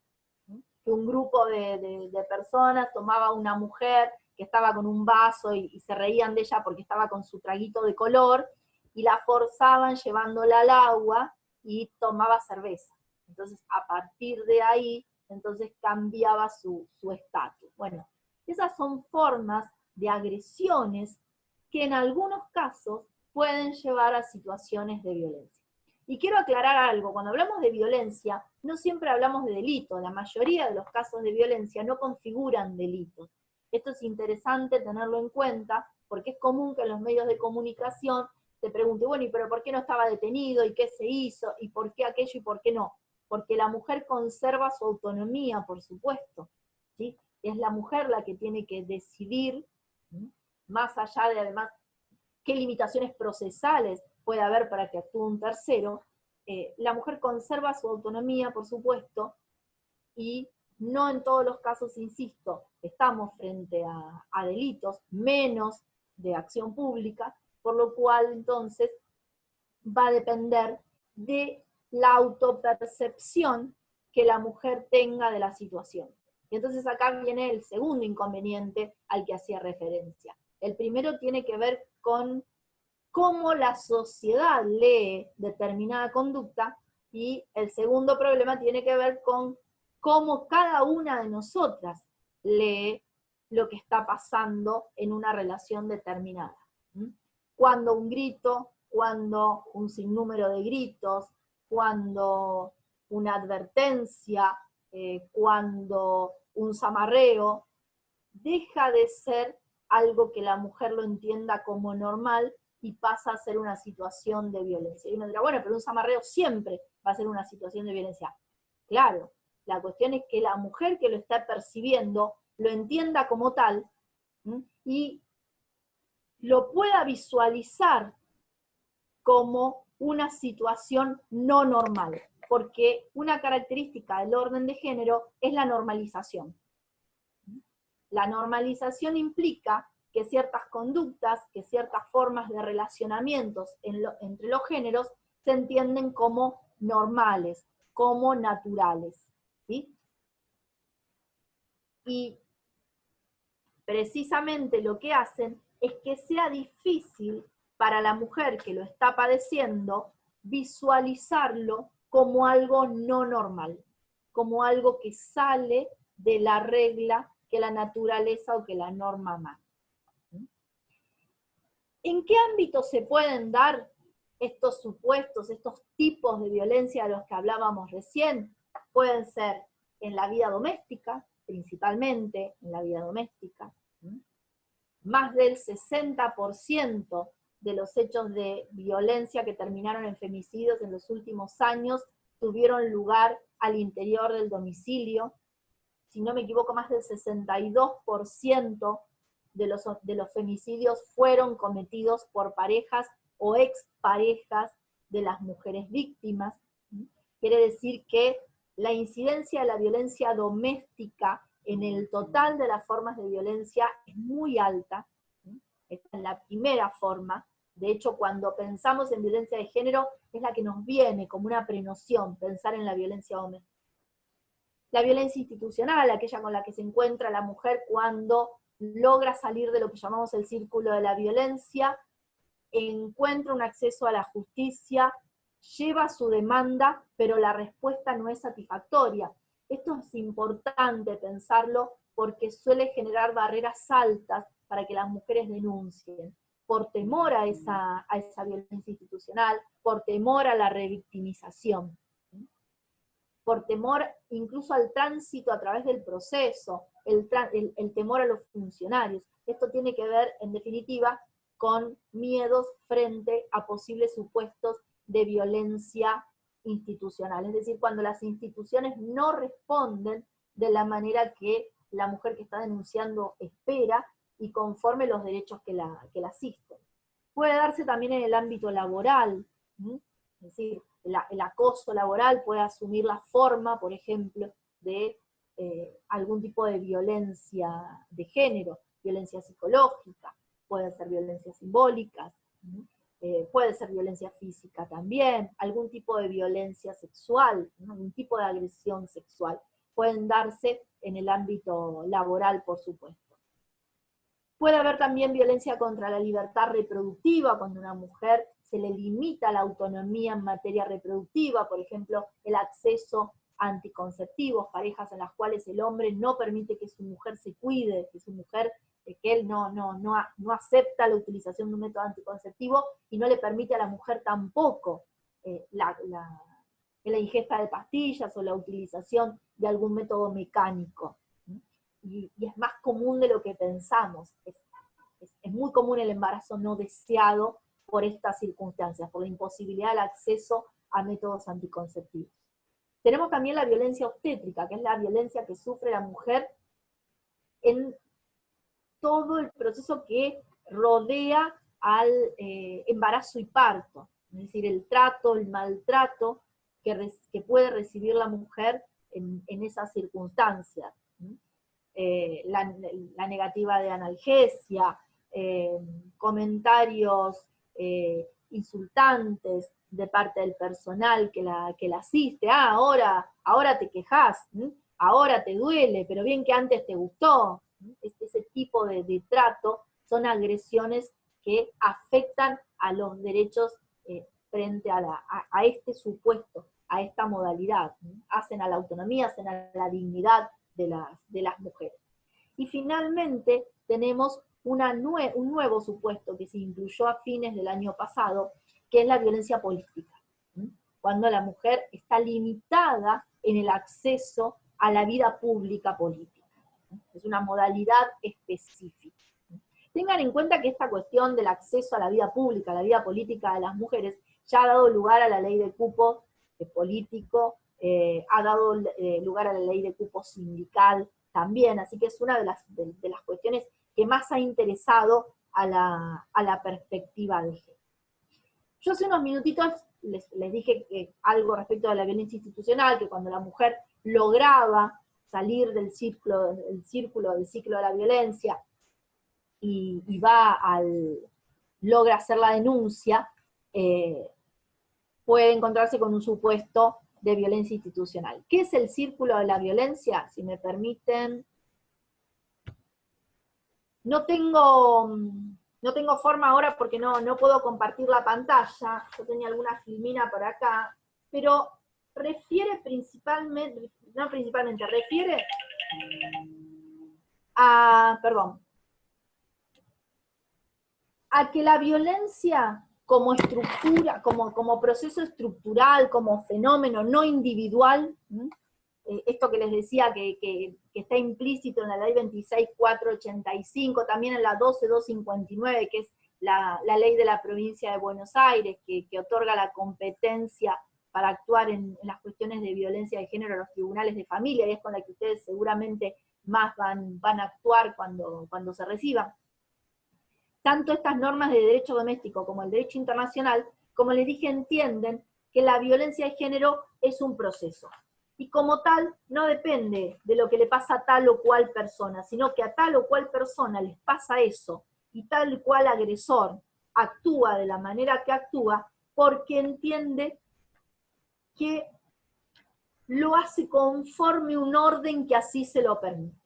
Que un grupo de personas tomaba a una mujer que estaba con un vaso y se reían de ella porque estaba con su traguito de color, y la forzaban llevándola al agua y tomaba cerveza. Entonces, a partir de ahí, entonces cambiaba su estatus. Bueno, esas son formas de agresiones que en algunos casos pueden llevar a situaciones de violencia. Y quiero aclarar algo, cuando hablamos de violencia, no siempre hablamos de delito, la mayoría de los casos de violencia no configuran delitos. Esto es interesante tenerlo en cuenta, porque es común que en los medios de comunicación te pregunten, bueno, ¿y pero por qué no estaba detenido? ¿Y qué se hizo? ¿Y por qué aquello? ¿Y por qué no? Porque la mujer conserva su autonomía, por supuesto, ¿sí? Es la mujer la que tiene que decidir, más allá de además qué limitaciones procesales puede haber para que actúe un tercero, la mujer conserva su autonomía, por supuesto, y No en todos los casos, insisto, estamos frente a delitos, menos de acción pública, por lo cual entonces va a depender de la autopercepción que la mujer tenga de la situación. Y entonces acá viene el segundo inconveniente al que hacía referencia. El primero tiene que ver con cómo la sociedad lee determinada conducta, y el segundo problema tiene que ver con cómo cada una de nosotras lee lo que está pasando en una relación determinada. Cuando un grito, cuando un sinnúmero de gritos, cuando una advertencia, cuando un zamarreo, deja de ser algo que la mujer lo entienda como normal y pasa a ser una situación de violencia. Y uno dirá, bueno, pero un zamarreo siempre va a ser una situación de violencia. Claro, la cuestión es que la mujer que lo está percibiendo lo entienda como tal, ¿sí? Y lo pueda visualizar como una situación no normal, porque una característica del orden de género es la normalización. La normalización implica que ciertas conductas, que ciertas formas de relacionamientos entre los géneros se entienden como normales, como naturales, ¿sí? Y precisamente lo que hacen es que sea difícil para la mujer que lo está padeciendo visualizarlo como algo no normal, como algo que sale de la regla que la naturaleza o que la norma manda. ¿En qué ámbito se pueden dar estos supuestos, estos tipos de violencia de los que hablábamos recién? Pueden ser en la vida doméstica, principalmente en la vida doméstica. Más del 60% de los hechos de violencia que terminaron en femicidios en los últimos años tuvieron lugar al interior del domicilio. Si no me equivoco, más del 62% de los femicidios fueron cometidos por parejas o exparejas de las mujeres víctimas. Quiere decir que la incidencia de la violencia doméstica en el total de las formas de violencia es muy alta. Esta es la primera forma. De hecho, cuando pensamos en violencia de género, es la que nos viene como una prenoción, pensar en la violencia doméstica. La violencia institucional, aquella con la que se encuentra la mujer cuando logra salir de lo que llamamos el círculo de la violencia, encuentra un acceso a la justicia, lleva su demanda, pero la respuesta no es satisfactoria. Esto es importante pensarlo porque suele generar barreras altas para que las mujeres denuncien, por temor a esa violencia institucional, por temor a la revictimización, por temor incluso al tránsito a través del proceso, el temor a los funcionarios. Esto tiene que ver, en definitiva, con miedos frente a posibles supuestos de violencia institucional. Es decir, cuando las instituciones no responden de la manera que la mujer que está denunciando espera y conforme los derechos que la asisten. Puede darse también en el ámbito laboral, es decir, el acoso laboral puede asumir la forma, por ejemplo, de algún tipo de violencia de género, violencia psicológica, pueden ser violencias simbólicas, puede ser violencia física también, algún tipo de violencia sexual, ¿no? Algún tipo de agresión sexual. Pueden darse en el ámbito laboral, por supuesto. Puede haber también violencia contra la libertad reproductiva, cuando a una mujer se le limita la autonomía en materia reproductiva, por ejemplo, el acceso a anticonceptivos, parejas en las cuales el hombre no permite que su mujer se cuide, que él no acepta la utilización de un método anticonceptivo y no le permite a la mujer tampoco la ingesta de pastillas o la utilización de algún método mecánico. Y es más común de lo que pensamos. Es muy común el embarazo no deseado por estas circunstancias, por la imposibilidad del acceso a métodos anticonceptivos. Tenemos también la violencia obstétrica, que es la violencia que sufre la mujer en todo el proceso que rodea al embarazo y parto. Es decir, el trato, el maltrato que puede recibir la mujer en esas circunstancias. La negativa de analgesia, comentarios insultantes de parte del personal que la asiste. Ahora te quejas, ahora te duele, pero bien que antes te gustó. Ese tipo de trato son agresiones que afectan a los derechos frente a este supuesto, a esta modalidad. Hacen a la autonomía, hacen a la dignidad de las mujeres. Y finalmente tenemos un nuevo supuesto que se incluyó a fines del año pasado, que es la violencia política, cuando la mujer está limitada en el acceso a la vida pública política. Es una modalidad específica. Tengan en cuenta que esta cuestión del acceso a la vida pública, a la vida política de las mujeres, ya ha dado lugar a la ley de cupo político, ha dado lugar a la ley de cupo sindical también, así que es una de las cuestiones que más ha interesado a la perspectiva de género. Yo hace unos minutitos les dije algo respecto a la violencia institucional, que cuando la mujer lograba salir del ciclo de la violencia y logra hacer la denuncia, puede encontrarse con un supuesto de violencia institucional. ¿Qué es el círculo de la violencia? Si me permiten. No tengo forma ahora porque no puedo compartir la pantalla. Yo tenía alguna filmina por acá, pero refiere refiere a que la violencia como estructura, como proceso estructural, como fenómeno no individual, esto que les decía que está implícito en la ley 26.485, también en la 12.259, que es la ley de la provincia de Buenos Aires, que otorga la competencia para actuar en las cuestiones de violencia de género a los tribunales de familia, y es con la que ustedes seguramente más van a actuar cuando se reciban. Tanto estas normas de derecho doméstico como el derecho internacional, como les dije, entienden que la violencia de género es un proceso. Y como tal, no depende de lo que le pasa a tal o cual persona, sino que a tal o cual persona les pasa eso, y tal o cual agresor actúa de la manera que actúa, porque entiende que lo hace conforme un orden que así se lo permite.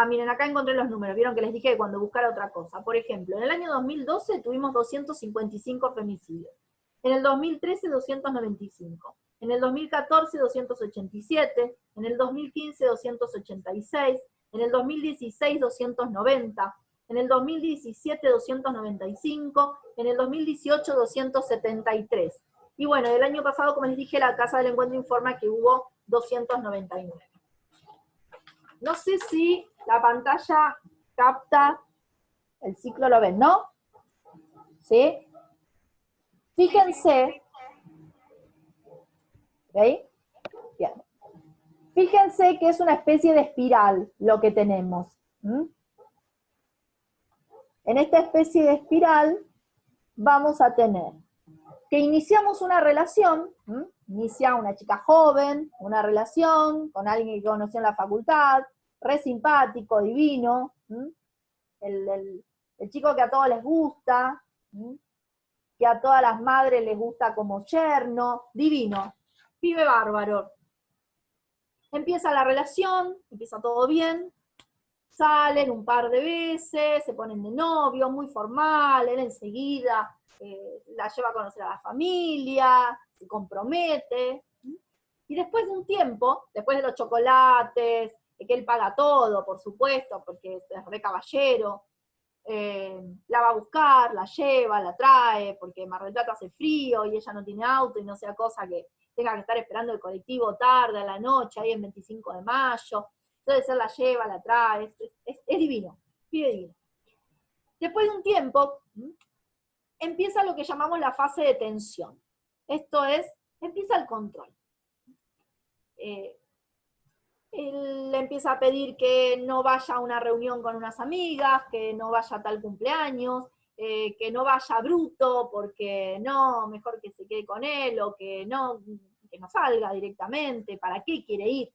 Miren, acá encontré los números, vieron que les dije que cuando buscara otra cosa. Por ejemplo, en el año 2012 tuvimos 255 femicidios, en el 2013 295, en el 2014 287, en el 2015 286, en el 2016 290, en el 2017 295, en el 2018 273. Y bueno, el año pasado, como les dije, la Casa del Encuentro informa que hubo 299. No sé si la pantalla capta el ciclo, ¿lo ven, no? ¿Sí? Fíjense, ¿veis? Bien. Fíjense que es una especie de espiral lo que tenemos. En esta especie de espiral vamos a tener que iniciamos una relación, inicia una chica joven, una relación con alguien que conoció en la facultad, re simpático, divino, el chico que a todos les gusta, que a todas las madres les gusta como yerno, divino, pibe bárbaro. Empieza la relación, empieza todo bien, salen un par de veces, se ponen de novio, muy formal, él enseguida la lleva a conocer a la familia, se compromete, y después de un tiempo, después de los chocolates, que él paga todo, por supuesto, porque es re caballero, la va a buscar, la lleva, la trae, porque Mar del Plata hace frío y ella no tiene auto y no sea cosa que tenga que estar esperando el colectivo tarde, a la noche, ahí en 25 de mayo, entonces él la lleva, la trae, es divino, pibe divino. Después de un tiempo, empieza lo que llamamos la fase de tensión, esto es, empieza el control. Él le empieza a pedir que no vaya a una reunión con unas amigas, que no vaya a tal cumpleaños, que no vaya bruto, porque no, mejor que se quede con él, o que no, que no salga directamente, ¿para qué quiere ir?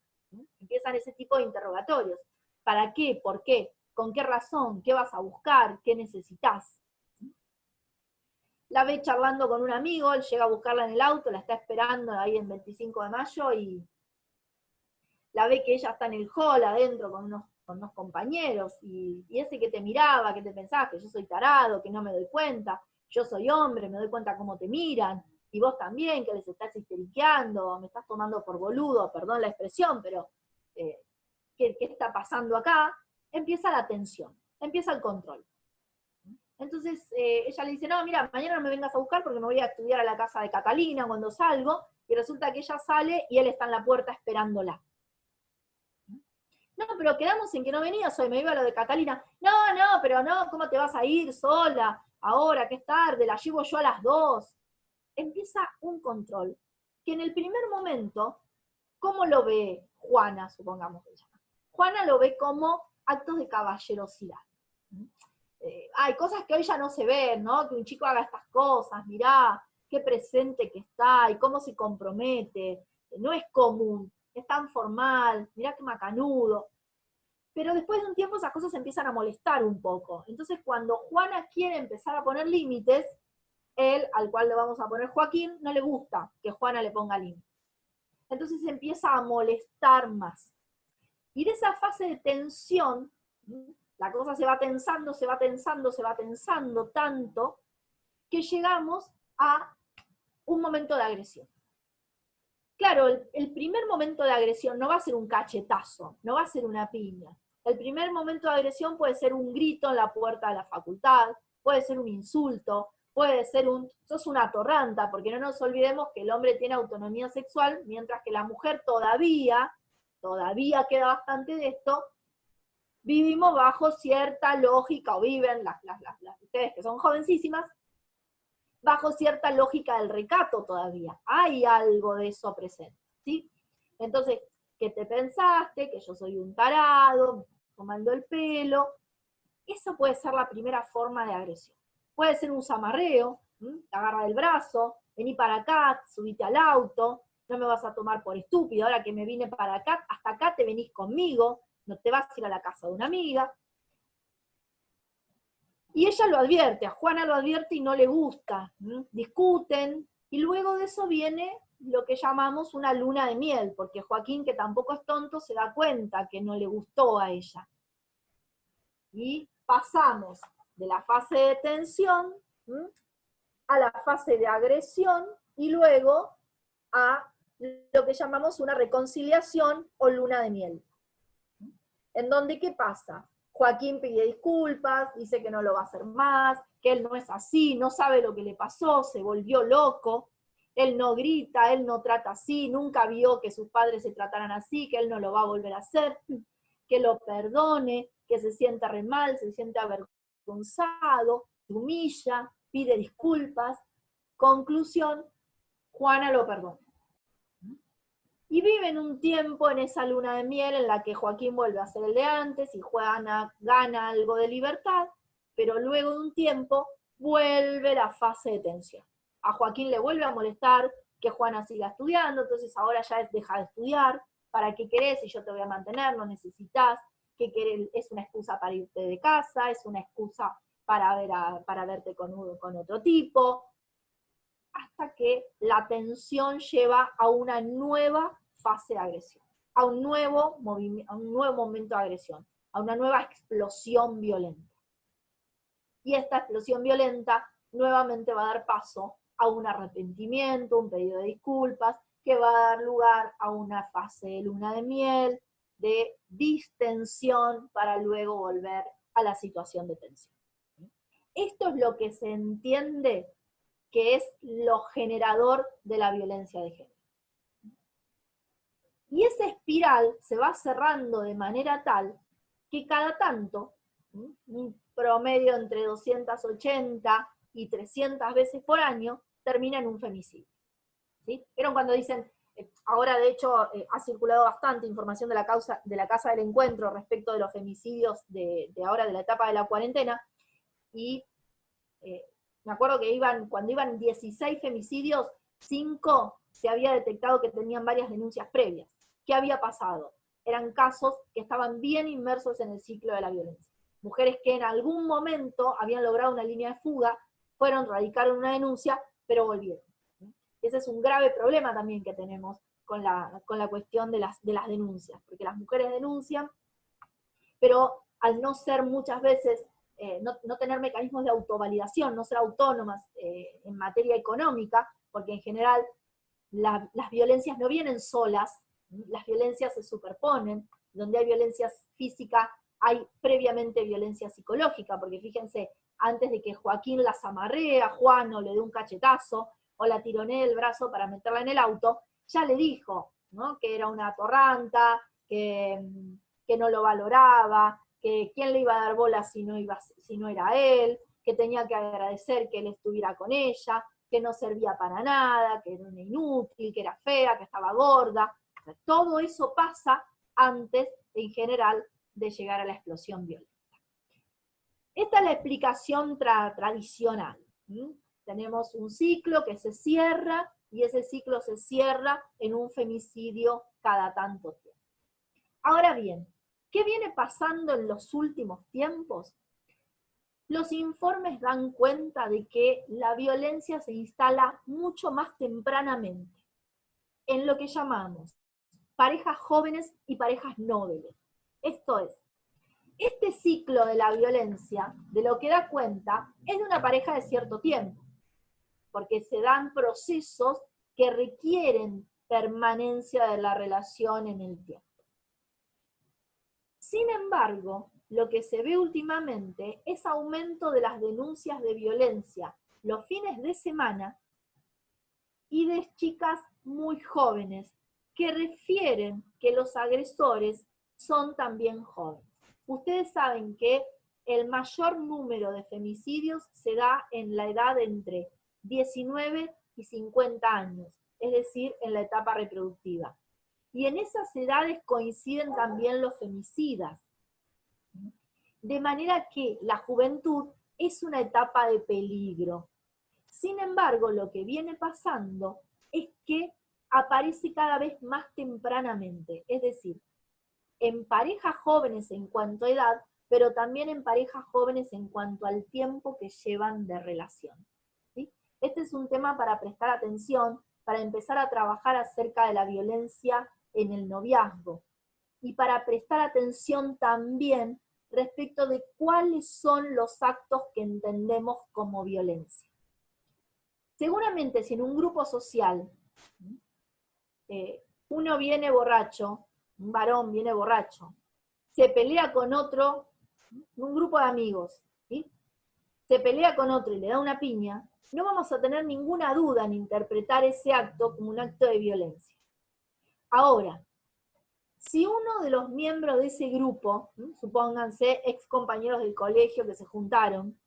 Empiezan ese tipo de interrogatorios. ¿Para qué? ¿Por qué? ¿Con qué razón? ¿Qué vas a buscar? ¿Qué necesitas? La ve charlando con un amigo, él llega a buscarla en el auto, la está esperando ahí en 25 de mayo y la ve que ella está en el hall adentro con unos compañeros y ese que te miraba, que te pensaba que yo soy tarado, que no me doy cuenta, yo soy hombre, me doy cuenta cómo te miran, y vos también, que les estás histeriqueando, me estás tomando por boludo, perdón la expresión, pero ¿qué está pasando acá? Empieza la tensión, empieza el control. Entonces ella le dice, no, mira, mañana no me vengas a buscar porque me voy a estudiar a la casa de Catalina cuando salgo, y resulta que ella sale y él está en la puerta esperándola. No, pero quedamos en que no venías hoy, me iba a lo de Catalina. No, pero no, ¿cómo te vas a ir sola? Ahora, que es tarde, la llevo yo a las 2. Empieza un control, que en el primer momento, ¿cómo lo ve Juana, supongamos que ella? Juana lo ve como actos de caballerosidad. Hay cosas que hoy ya no se ven, ¿no? Que un chico haga estas cosas, mirá, qué presente que está, y cómo se compromete, no es común, es tan formal, mirá qué macanudo. Pero después de un tiempo esas cosas empiezan a molestar un poco. Entonces cuando Juana quiere empezar a poner límites, él, al cual le vamos a poner Joaquín, no le gusta que Juana le ponga límites. Entonces empieza a molestar más. Y de esa fase de tensión, la cosa se va tensando, se va tensando, se va tensando tanto, que llegamos a un momento de agresión. Claro, el primer momento de agresión no va a ser un cachetazo, no va a ser una piña. El primer momento de agresión puede ser un grito en la puerta de la facultad, puede ser un insulto, puede ser sos una atorranta, porque no nos olvidemos que el hombre tiene autonomía sexual, mientras que la mujer todavía queda bastante de esto, vivimos bajo cierta lógica, o viven ustedes que son jovencísimas, bajo cierta lógica del recato todavía. Hay algo de eso presente, ¿sí? Entonces, ¿qué te pensaste? Que yo soy un tarado, tomando el pelo. Eso puede ser la primera forma de agresión. Puede ser un zamarreo, te agarra del brazo, vení para acá, subite al auto, no me vas a tomar por estúpido, ahora que me vine para acá, hasta acá te venís conmigo, no te vas a ir a la casa de una amiga. Y ella lo advierte, a Juana lo advierte y no le gusta, discuten, y luego de eso viene lo que llamamos una luna de miel, porque Joaquín, que tampoco es tonto, se da cuenta que no le gustó a ella. Y pasamos de la fase de tensión a la fase de agresión, y luego a lo que llamamos una reconciliación o luna de miel. En donde, ¿qué pasa? Joaquín pide disculpas, dice que no lo va a hacer más, que él no es así, no sabe lo que le pasó, se volvió loco, él no grita, él no trata así, nunca vio que sus padres se trataran así, que él no lo va a volver a hacer, que lo perdone, que se sienta re mal, se siente avergonzado, se humilla, pide disculpas. Conclusión, Juana lo perdona. Y viven un tiempo en esa luna de miel en la que Joaquín vuelve a ser el de antes y Juana gana algo de libertad, pero luego de un tiempo vuelve la fase de tensión. A Joaquín le vuelve a molestar que Juana siga estudiando, entonces ahora ya deja de estudiar, ¿para qué querés si yo te voy a mantener? No necesitas, ¿qué querés? Es una excusa para irte de casa, es una excusa para verte con otro tipo, hasta que la tensión lleva a una nueva fase de agresión, a un nuevo momento de agresión, a una nueva explosión violenta. Y esta explosión violenta nuevamente va a dar paso a un arrepentimiento, un pedido de disculpas, que va a dar lugar a una fase de luna de miel, de distensión, para luego volver a la situación de tensión. Esto es lo que se entiende que es lo generador de la violencia de género. Y esa espiral se va cerrando de manera tal que cada tanto, un promedio entre 280 y 300 veces por año, termina en un femicidio. ¿Sí? ¿Vieron cuando dicen, ahora de hecho ha circulado bastante información de la Casa del Encuentro respecto de los femicidios de ahora, de la etapa de la cuarentena, y me acuerdo que cuando iban 16 femicidios, 5 se había detectado que tenían varias denuncias previas. ¿Qué había pasado? Eran casos que estaban bien inmersos en el ciclo de la violencia. Mujeres que en algún momento habían logrado una línea de fuga, fueron, radicaron una denuncia, pero volvieron. Ese es un grave problema también que tenemos con la cuestión de las denuncias, porque las mujeres denuncian, pero al no ser muchas veces, no tener mecanismos de autovalidación, no ser autónomas en materia económica, porque en general las violencias no vienen solas, las violencias se superponen, donde hay violencia física hay previamente violencia psicológica, porque fíjense, antes de que Joaquín las amarree a Juan o le dé un cachetazo, o la tironee el brazo para meterla en el auto, ya le dijo, ¿no?, que era una atorranta, que no lo valoraba, que quién le iba a dar bola si no era él, que tenía que agradecer que él estuviera con ella, que no servía para nada, que era una inútil, que era fea, que estaba gorda. O sea, todo eso pasa antes, en general, de llegar a la explosión violenta. Esta es la explicación tradicional. Tenemos un ciclo que se cierra, y ese ciclo se cierra en un femicidio cada tanto tiempo. Ahora bien, ¿qué viene pasando en los últimos tiempos? Los informes dan cuenta de que la violencia se instala mucho más tempranamente, en lo que llamamos parejas jóvenes y parejas nobles. Esto es, este ciclo de la violencia, de lo que da cuenta, es de una pareja de cierto tiempo, porque se dan procesos que requieren permanencia de la relación en el tiempo. Sin embargo, lo que se ve últimamente es aumento de las denuncias de violencia los fines de semana y de chicas muy jóvenes que refieren que los agresores son también jóvenes. Ustedes saben que el mayor número de femicidios se da en la edad entre 19 y 50 años, es decir, en la etapa reproductiva. Y en esas edades coinciden también los femicidas. De manera que la juventud es una etapa de peligro. Sin embargo, lo que viene pasando es que aparece cada vez más tempranamente, es decir, en parejas jóvenes en cuanto a edad, pero también en parejas jóvenes en cuanto al tiempo que llevan de relación. ¿Sí? Este es un tema para prestar atención, para empezar a trabajar acerca de la violencia en el noviazgo, y para prestar atención también respecto de cuáles son los actos que entendemos como violencia. Seguramente si en un grupo social uno viene borracho, un varón viene borracho, se pelea con otro, un grupo de amigos, ¿sí?, se pelea con otro y le da una piña, no vamos a tener ninguna duda en interpretar ese acto como un acto de violencia. Ahora, si uno de los miembros de ese grupo, supónganse ex compañeros del colegio que se juntaron,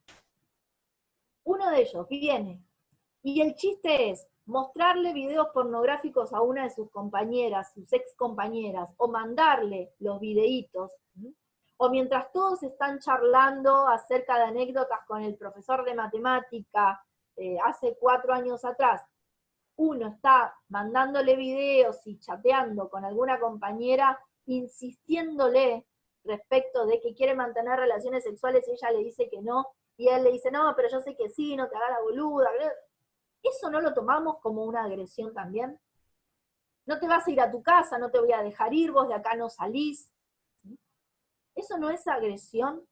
uno de ellos viene, y el chiste es mostrarle videos pornográficos a una de sus compañeras, sus ex compañeras, o mandarle los videitos, o mientras todos están charlando acerca de anécdotas con el profesor de matemática hace 4 años atrás, uno está mandándole videos y chateando con alguna compañera, insistiéndole respecto de que quiere mantener relaciones sexuales y ella le dice que no, y él le dice, no, pero yo sé que sí, no te hagas la boluda. ¿Eso no lo tomamos como una agresión también? No te vas a ir a tu casa, no te voy a dejar ir, vos de acá no salís. ¿Eso no es agresión?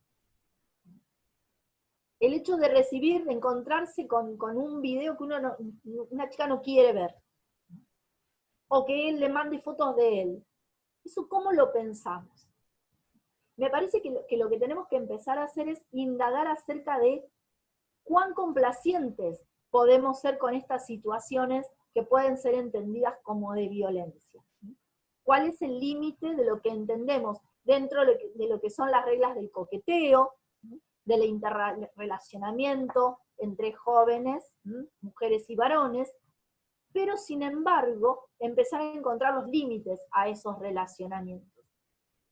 El hecho de recibir, de encontrarse con un video que una chica no quiere ver, o que él le mande fotos de él, ¿eso cómo lo pensamos? Me parece que lo que tenemos que empezar a hacer es indagar acerca de cuán complacientes podemos ser con estas situaciones que pueden ser entendidas como de violencia. ¿Cuál es el límite de lo que entendemos dentro de lo que son las reglas del coqueteo, del interrelacionamiento entre jóvenes, mujeres y varones, pero sin embargo empezar a encontrar los límites a esos relacionamientos?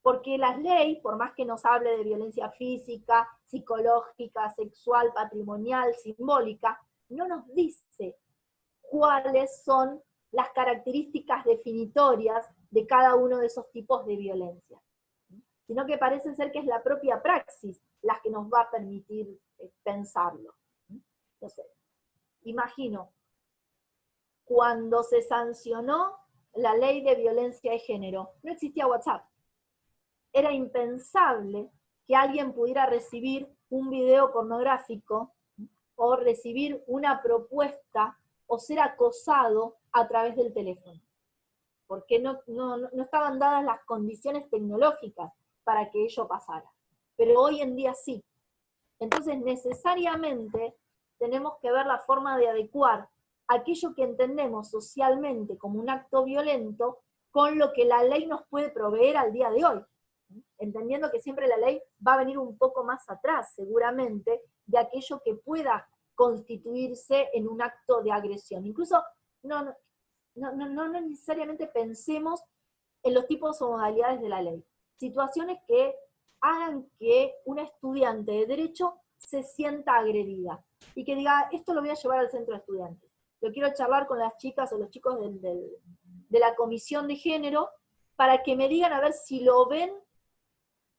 Porque la ley, por más que nos hable de violencia física, psicológica, sexual, patrimonial, simbólica, no nos dice cuáles son las características definitorias de cada uno de esos tipos de violencia, sino que parece ser que es la propia praxis la que nos va a permitir pensarlo. Entonces, imagino, cuando se sancionó la ley de violencia de género, no existía WhatsApp. Era impensable que alguien pudiera recibir un video pornográfico o recibir una propuesta o ser acosado a través del teléfono, porque no estaban dadas las condiciones tecnológicas para que ello pasara. Pero hoy en día sí. Entonces necesariamente tenemos que ver la forma de adecuar aquello que entendemos socialmente como un acto violento con lo que la ley nos puede proveer al día de hoy, entendiendo que siempre la ley va a venir un poco más atrás, seguramente, de aquello que pueda constituirse en un acto de agresión. Incluso no necesariamente pensemos en los tipos o modalidades de la ley. Situaciones que hagan que una estudiante de derecho se sienta agredida y que diga, esto lo voy a llevar al centro de estudiantes. Lo quiero charlar con las chicas o los chicos de la comisión de género para que me digan a ver si lo ven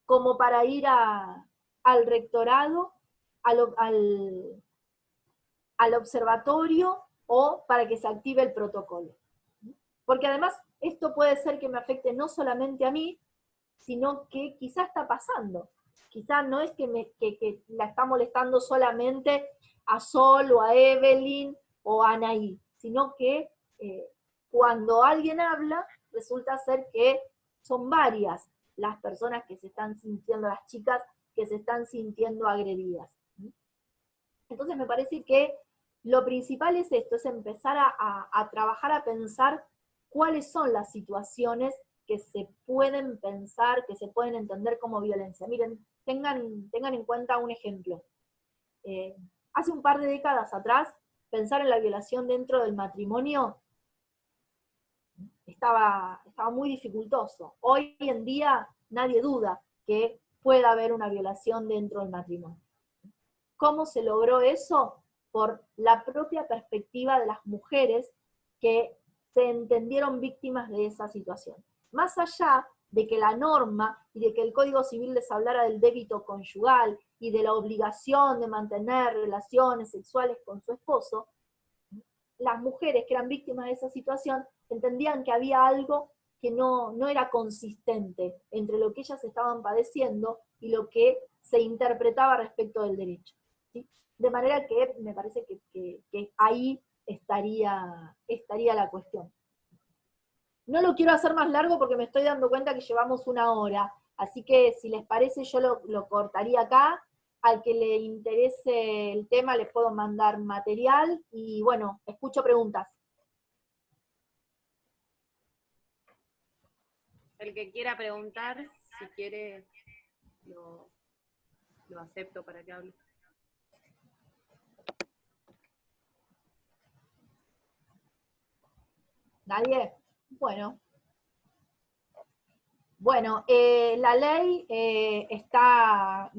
como para ir al rectorado, al observatorio, o para que se active el protocolo. Porque además esto puede ser que me afecte no solamente a mí, sino que quizá está pasando. Quizá no es que la está molestando solamente a Sol o a Evelyn o a Anaí, sino que cuando alguien habla, resulta ser que son varias las personas que se están sintiendo, las chicas que se están sintiendo agredidas. Entonces me parece que lo principal es esto, es empezar a trabajar, a pensar cuáles son las situaciones que se pueden pensar, que se pueden entender como violencia. Miren, tengan en cuenta un ejemplo. Hace un par de décadas atrás, pensar en la violación dentro del matrimonio estaba muy dificultoso. Hoy en día nadie duda que pueda haber una violación dentro del matrimonio. ¿Cómo se logró eso? Por la propia perspectiva de las mujeres que se entendieron víctimas de esa situación. Más allá de que la norma y de que el Código Civil les hablara del débito conyugal y de la obligación de mantener relaciones sexuales con su esposo, las mujeres que eran víctimas de esa situación entendían que había algo que no era consistente entre lo que ellas estaban padeciendo y lo que se interpretaba respecto del derecho, ¿sí? De manera que me parece que ahí estaría la cuestión. No lo quiero hacer más largo porque me estoy dando cuenta que llevamos 1 hora, así que si les parece yo lo cortaría acá. Al que le interese el tema les puedo mandar material y bueno, escucho preguntas. El que quiera preguntar, si quiere, lo acepto para que hable. ¿Nadie? Bueno. Bueno, la ley es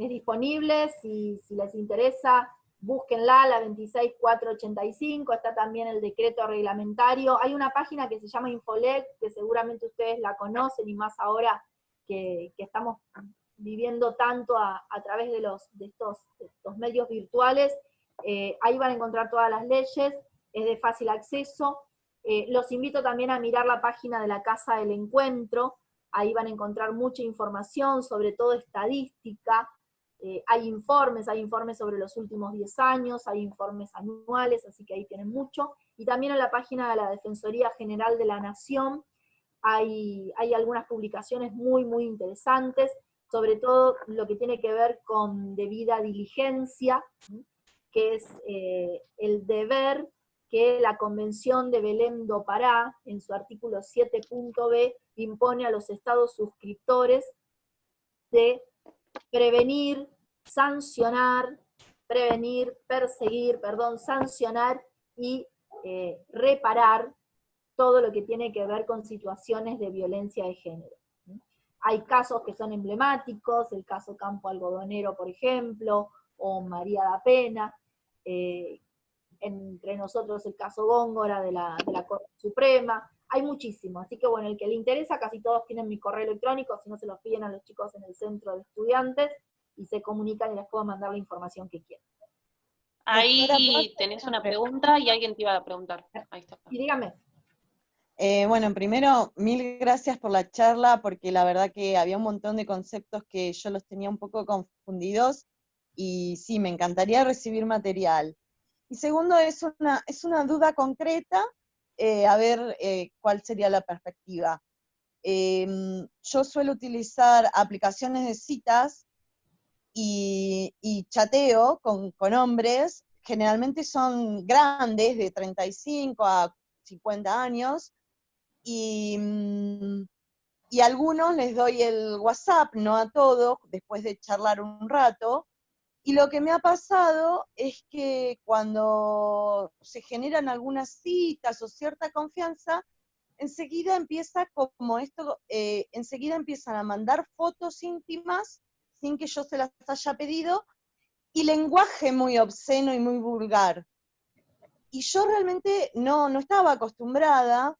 disponible, si les interesa, búsquenla, la 26485, está también el decreto reglamentario. Hay una página que se llama Infolex, que seguramente ustedes la conocen, y más ahora que estamos viviendo tanto a través de estos medios virtuales. Ahí van a encontrar todas las leyes, es de fácil acceso. Los invito también a mirar la página de la Casa del Encuentro. Ahí van a encontrar mucha información, sobre todo estadística. Hay informes sobre los últimos 10 años, hay informes anuales, así que ahí tienen mucho. Y también en la página de la Defensoría General de la Nación hay algunas publicaciones muy, muy interesantes, sobre todo lo que tiene que ver con debida diligencia, que es el deber que la Convención de Belém do Pará, en su artículo 7.b, impone a los estados suscriptores de prevenir, sancionar, sancionar y reparar todo lo que tiene que ver con situaciones de violencia de género. Hay casos que son emblemáticos, el caso Campo Algodonero, por ejemplo, o María da Pena, entre nosotros el caso Góngora de la Corte Suprema, hay muchísimo, así que bueno, el que le interesa, casi todos tienen mi correo electrónico, si no se los piden a los chicos en el centro de estudiantes, y se comunican y les puedo mandar la información que quieran. Ahí tenés una pregunta y alguien te iba a preguntar. Ahí está. Y dígame. Bueno, primero, mil gracias por la charla, porque la verdad que había un montón de conceptos que yo los tenía un poco confundidos, y sí, me encantaría recibir material. Y segundo, es una duda concreta, a ver cuál sería la perspectiva. Yo suelo utilizar aplicaciones de citas y chateo con hombres, generalmente son grandes, de 35 a 50 años, y a algunos les doy el WhatsApp, no a todos, después de charlar un rato, y lo que me ha pasado es que cuando se generan algunas citas o cierta confianza, enseguida empieza como esto, enseguida empiezan a mandar fotos íntimas sin que yo se las haya pedido, y lenguaje muy obsceno y muy vulgar. Y yo realmente no estaba acostumbrada,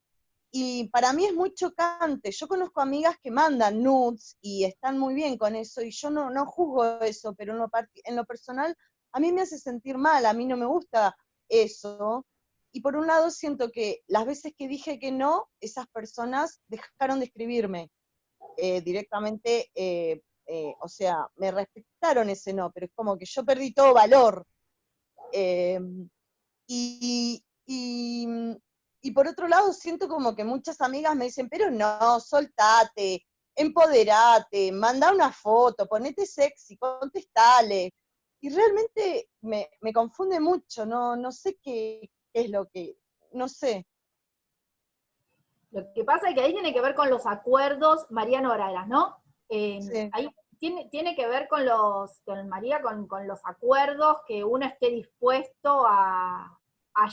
y para mí es muy chocante. Yo conozco amigas que mandan nudes y están muy bien con eso, y yo no juzgo eso, pero en lo personal a mí me hace sentir mal, a mí no me gusta eso. Y por un lado siento que las veces que dije que no, esas personas dejaron de escribirme directamente, o sea, me respetaron ese no, pero es como que yo perdí todo valor. Eh, y, y, y por otro lado siento como que muchas amigas me dicen, pero no, soltate, empoderate, manda una foto, ponete sexy, contestale. Y realmente me confunde mucho, no sé qué es lo que, no sé. Lo que pasa es que ahí tiene que ver con los acuerdos, María Noraras, ¿no? Sí. Ahí tiene que ver con María, con los acuerdos que uno esté dispuesto a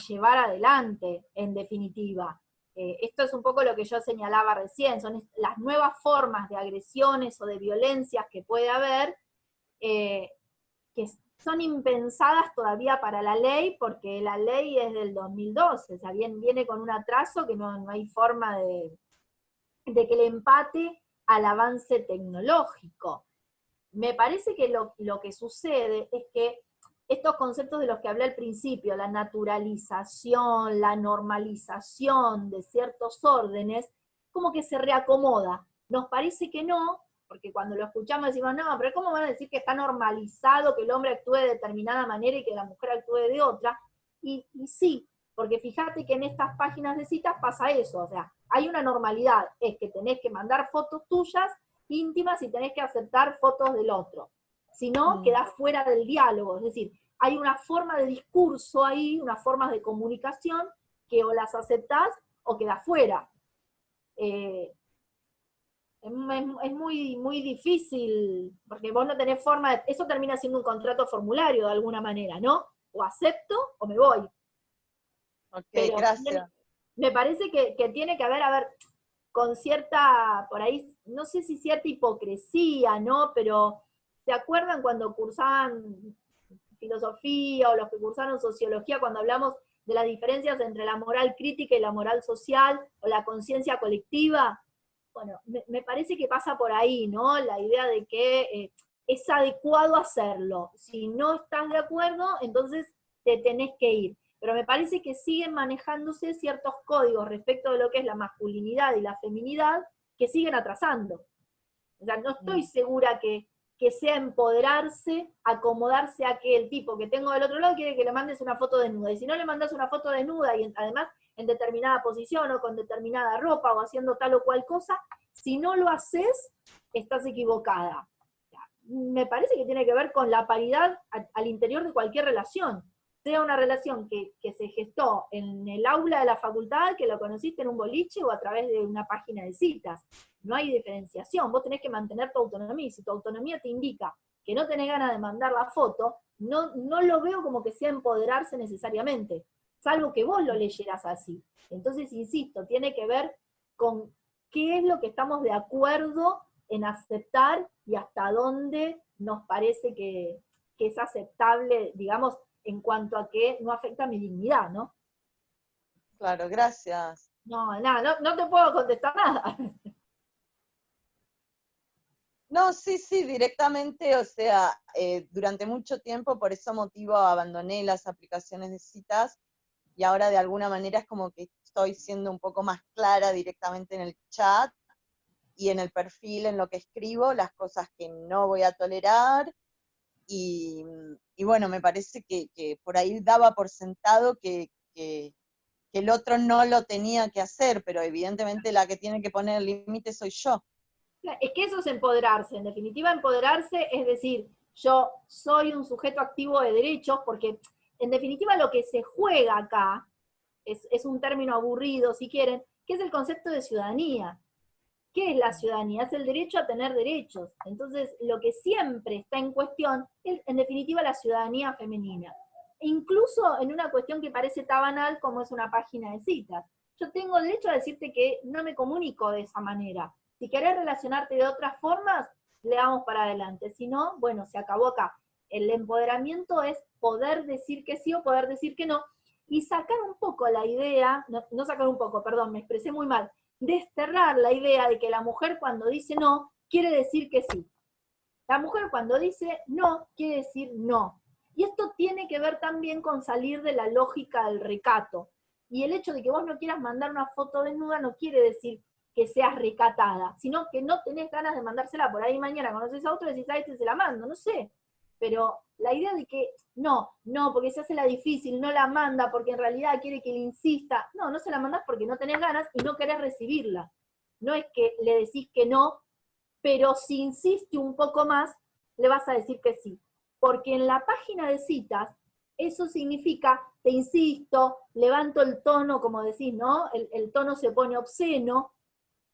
llevar adelante, en definitiva. Esto es un poco lo que yo señalaba recién, son las nuevas formas de agresiones o de violencias que puede haber, que son impensadas todavía para la ley, porque la ley es del 2012, o sea, viene con un atraso que no hay forma de que le empate al avance tecnológico. Me parece que lo que sucede es que estos conceptos de los que hablé al principio, la naturalización, la normalización de ciertos órdenes, como que se reacomoda. Nos parece que no, porque cuando lo escuchamos decimos, no, pero ¿cómo van a decir que está normalizado que el hombre actúe de determinada manera y que la mujer actúe de otra? Y sí, porque fíjate que en estas páginas de citas pasa eso, o sea, hay una normalidad, es que tenés que mandar fotos tuyas íntimas y tenés que aceptar fotos del otro. Si no, quedás fuera del diálogo, es decir, hay una forma de discurso ahí, unas formas de comunicación que o las aceptás o quedás fuera. Es muy, muy difícil, porque vos no tenés forma de, eso termina siendo un contrato formulario de alguna manera, ¿no? O acepto o me voy. Ok, Pero gracias. me parece que tiene que haber, con cierta, por ahí, no sé si cierta hipocresía, ¿no? Pero, ¿se acuerdan cuando cursaban filosofía o los que cursaron sociología, cuando hablamos de las diferencias entre la moral crítica y la moral social o la conciencia colectiva? Bueno, me parece que pasa por ahí, ¿no? La idea de que es adecuado hacerlo. Si no estás de acuerdo, entonces te tenés que ir. Pero me parece que siguen manejándose ciertos códigos respecto de lo que es la masculinidad y la feminidad que siguen atrasando. O sea, no estoy segura que sea empoderarse, acomodarse a que el tipo que tengo del otro lado quiere que le mandes una foto desnuda. Y si no le mandas una foto desnuda y además en determinada posición o con determinada ropa o haciendo tal o cual cosa, si no lo haces, estás equivocada. Me parece que tiene que ver con la paridad al interior de cualquier relación, sea una relación que se gestó en el aula de la facultad, que lo conociste en un boliche o a través de una página de citas. No hay diferenciación, vos tenés que mantener tu autonomía, y si tu autonomía te indica que no tenés ganas de mandar la foto, no lo veo como que sea empoderarse necesariamente, salvo que vos lo leyeras así. Entonces, insisto, tiene que ver con qué es lo que estamos de acuerdo en aceptar y hasta dónde nos parece que es aceptable, digamos, en cuanto a que no afecta mi dignidad, ¿no? Claro, gracias. No, nada, no te puedo contestar nada. No, sí, sí, directamente, o sea, durante mucho tiempo, por ese motivo abandoné las aplicaciones de citas y ahora de alguna manera es como que estoy siendo un poco más clara directamente en el chat y en el perfil, en lo que escribo, las cosas que no voy a tolerar y bueno, me parece que por ahí daba por sentado que el otro no lo tenía que hacer, pero evidentemente la que tiene que poner el límite soy yo. Es que eso es empoderarse, en definitiva empoderarse es decir, yo soy un sujeto activo de derechos, porque en definitiva lo que se juega acá, es un término aburrido si quieren, que es el concepto de ciudadanía. ¿Qué es la ciudadanía? Es el derecho a tener derechos. Entonces, lo que siempre está en cuestión es, en definitiva, la ciudadanía femenina. E incluso en una cuestión que parece tan banal como es una página de citas. Yo tengo derecho a decirte que no me comunico de esa manera. Si querés relacionarte de otras formas, le damos para adelante. Si no, bueno, se acabó acá. El empoderamiento es poder decir que sí o poder decir que no, y sacar un poco la idea, no sacar un poco, perdón, me expresé muy mal, desterrar la idea de que la mujer cuando dice no, quiere decir que sí. La mujer cuando dice no, quiere decir no. Y esto tiene que ver también con salir de la lógica del recato. Y el hecho de que vos no quieras mandar una foto desnuda no quiere decir que seas recatada, sino que no tenés ganas de mandársela. Por ahí mañana conoces a otro y decís, a este se la mando, no sé. Pero la idea de que no, porque se hace la difícil, no la manda porque en realidad quiere que le insista, no se la mandás porque no tenés ganas y no querés recibirla. No es que le decís que no, pero si insiste un poco más, le vas a decir que sí. Porque en la página de citas, eso significa, te insisto, levanto el tono, como decís, ¿no? El tono se pone obsceno,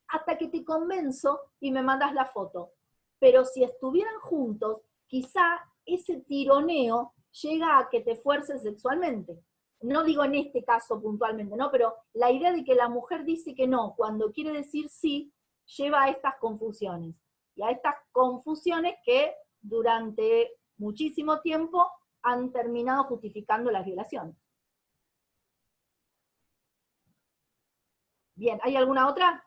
hasta que te convenzo y me mandas la foto. Pero si estuvieran juntos, quizá ese tironeo llega a que te fuerces sexualmente. No digo en este caso puntualmente, ¿no? Pero la idea de que la mujer dice que no cuando quiere decir sí, lleva a estas confusiones. Y a estas confusiones que durante muchísimo tiempo han terminado justificando las violaciones. Bien, ¿hay alguna otra?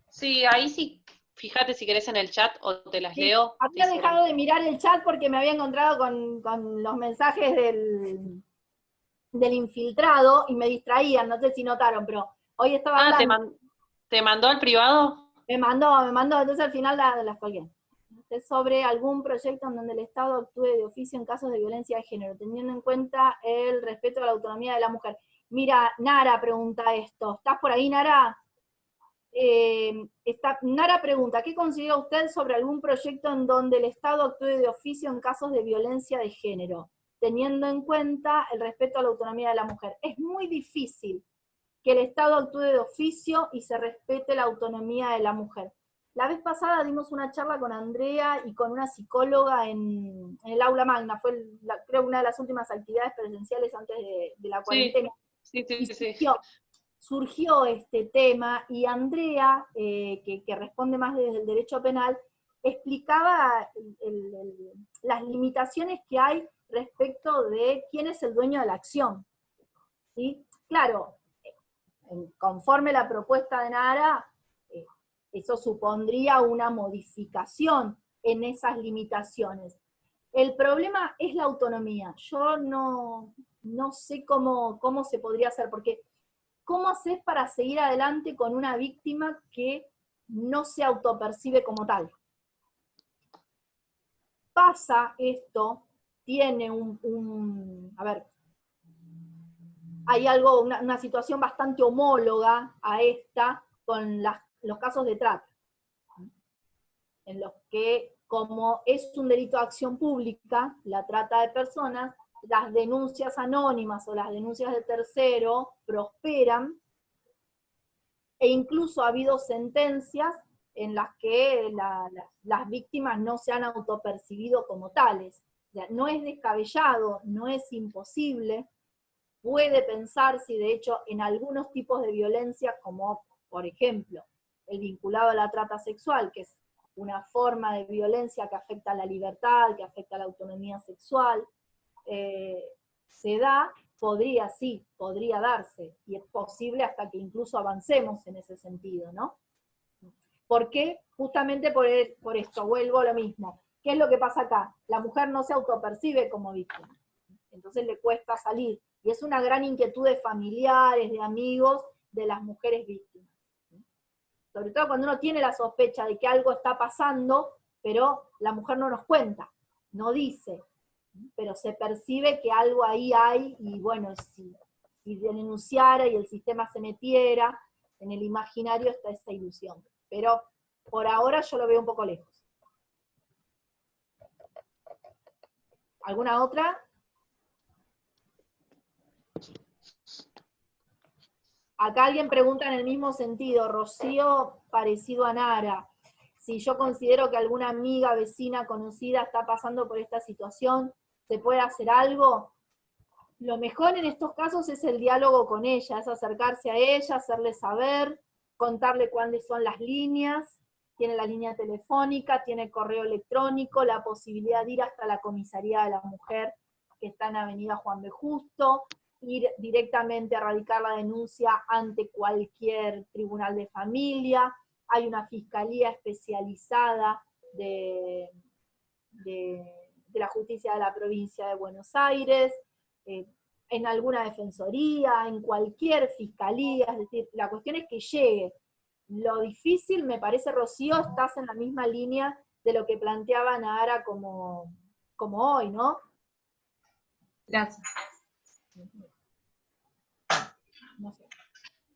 Sí, ahí sí, fíjate si querés en el chat o te las Sí, leo. había dejado de mirar el chat porque me había encontrado con los mensajes del infiltrado y me distraían, no sé si notaron, pero hoy estaba Ah, hablando. ¿te mandó al privado? Me mandó, entonces al final las colgué. Es sobre algún proyecto en donde el Estado actúe de oficio en casos de violencia de género, teniendo en cuenta el respeto a la autonomía de la mujer. Mira, Nara pregunta esto. ¿Estás por ahí, Nara? Nara pregunta, ¿qué considera usted sobre algún proyecto en donde el Estado actúe de oficio en casos de violencia de género, teniendo en cuenta el respeto a la autonomía de la mujer? Es muy difícil que el Estado actúe de oficio y se respete la autonomía de la mujer. La vez pasada dimos una charla con Andrea y con una psicóloga en el aula magna, fue creo una de las últimas actividades presenciales antes de la cuarentena. Sí. Surgió este tema y Andrea, que responde más desde el derecho penal, explicaba las limitaciones que hay respecto de quién es el dueño de la acción. ¿Sí? Claro, conforme la propuesta de Nara, eso supondría una modificación en esas limitaciones. El problema es la autonomía. Yo no sé cómo se podría hacer, porque ¿cómo haces para seguir adelante con una víctima que no se autopercibe como tal? Pasa esto, tiene a ver, hay algo, una situación bastante homóloga a esta con los casos de trata, en los que, como es un delito de acción pública, la trata de personas, las denuncias anónimas o las denuncias de tercero prosperan, e incluso ha habido sentencias en las que las víctimas no se han autopercibido como tales. O sea, no es descabellado, no es imposible, puede pensar si de hecho en algunos tipos de violencia, como por ejemplo el vinculado a la trata sexual, que es una forma de violencia que afecta a la libertad, que afecta a la autonomía sexual, se da, podría darse, y es posible hasta que incluso avancemos en ese sentido, ¿no? ¿Por qué? Justamente por esto, vuelvo a lo mismo. ¿Qué es lo que pasa acá? La mujer no se autopercibe como víctima, entonces le cuesta salir, y es una gran inquietud de familiares, de amigos, de las mujeres víctimas. Sobre todo cuando uno tiene la sospecha de que algo está pasando, pero la mujer no nos cuenta, no dice, pero se percibe que algo ahí hay, y bueno, si denunciara y el sistema se metiera, en el imaginario está esa ilusión. Pero por ahora yo lo veo un poco lejos. ¿Alguna otra? Acá alguien pregunta en el mismo sentido, Rocío, parecido a Nara, si yo considero que alguna amiga, vecina, conocida está pasando por esta situación, ¿se puede hacer algo? Lo mejor en estos casos es el diálogo con ella, es acercarse a ella, hacerle saber, contarle cuáles son las líneas, tiene la línea telefónica, tiene correo electrónico, la posibilidad de ir hasta la comisaría de la mujer que está en Avenida Juan B. Justo, ir directamente a radicar la denuncia ante cualquier tribunal de familia, hay una fiscalía especializada de la justicia de la provincia de Buenos Aires, en alguna defensoría, en cualquier fiscalía, es decir, la cuestión es que llegue. Lo difícil, me parece, Rocío, estás en la misma línea de lo que planteaba Nahara como hoy, ¿no? Gracias. No sé.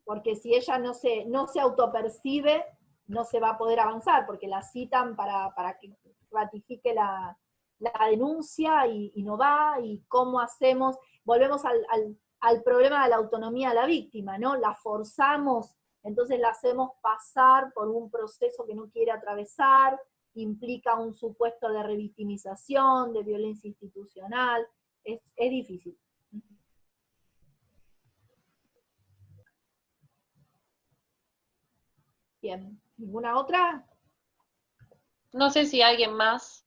Porque si ella no se autopercibe, no se va a poder avanzar, porque la citan para que ratifique la denuncia y no va, y cómo hacemos, volvemos al problema de la autonomía de la víctima, ¿no? La forzamos, entonces la hacemos pasar por un proceso que no quiere atravesar, implica un supuesto de revictimización, de violencia institucional, es difícil. Bien, ¿ninguna otra? No sé si alguien más.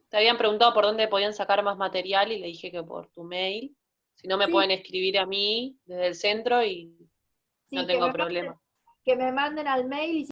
Te habían preguntado por dónde podían sacar más material y le dije que por tu mail. Si no, me Sí. pueden escribir a mí desde el centro y Sí, no tengo problema. que me manden al mail, y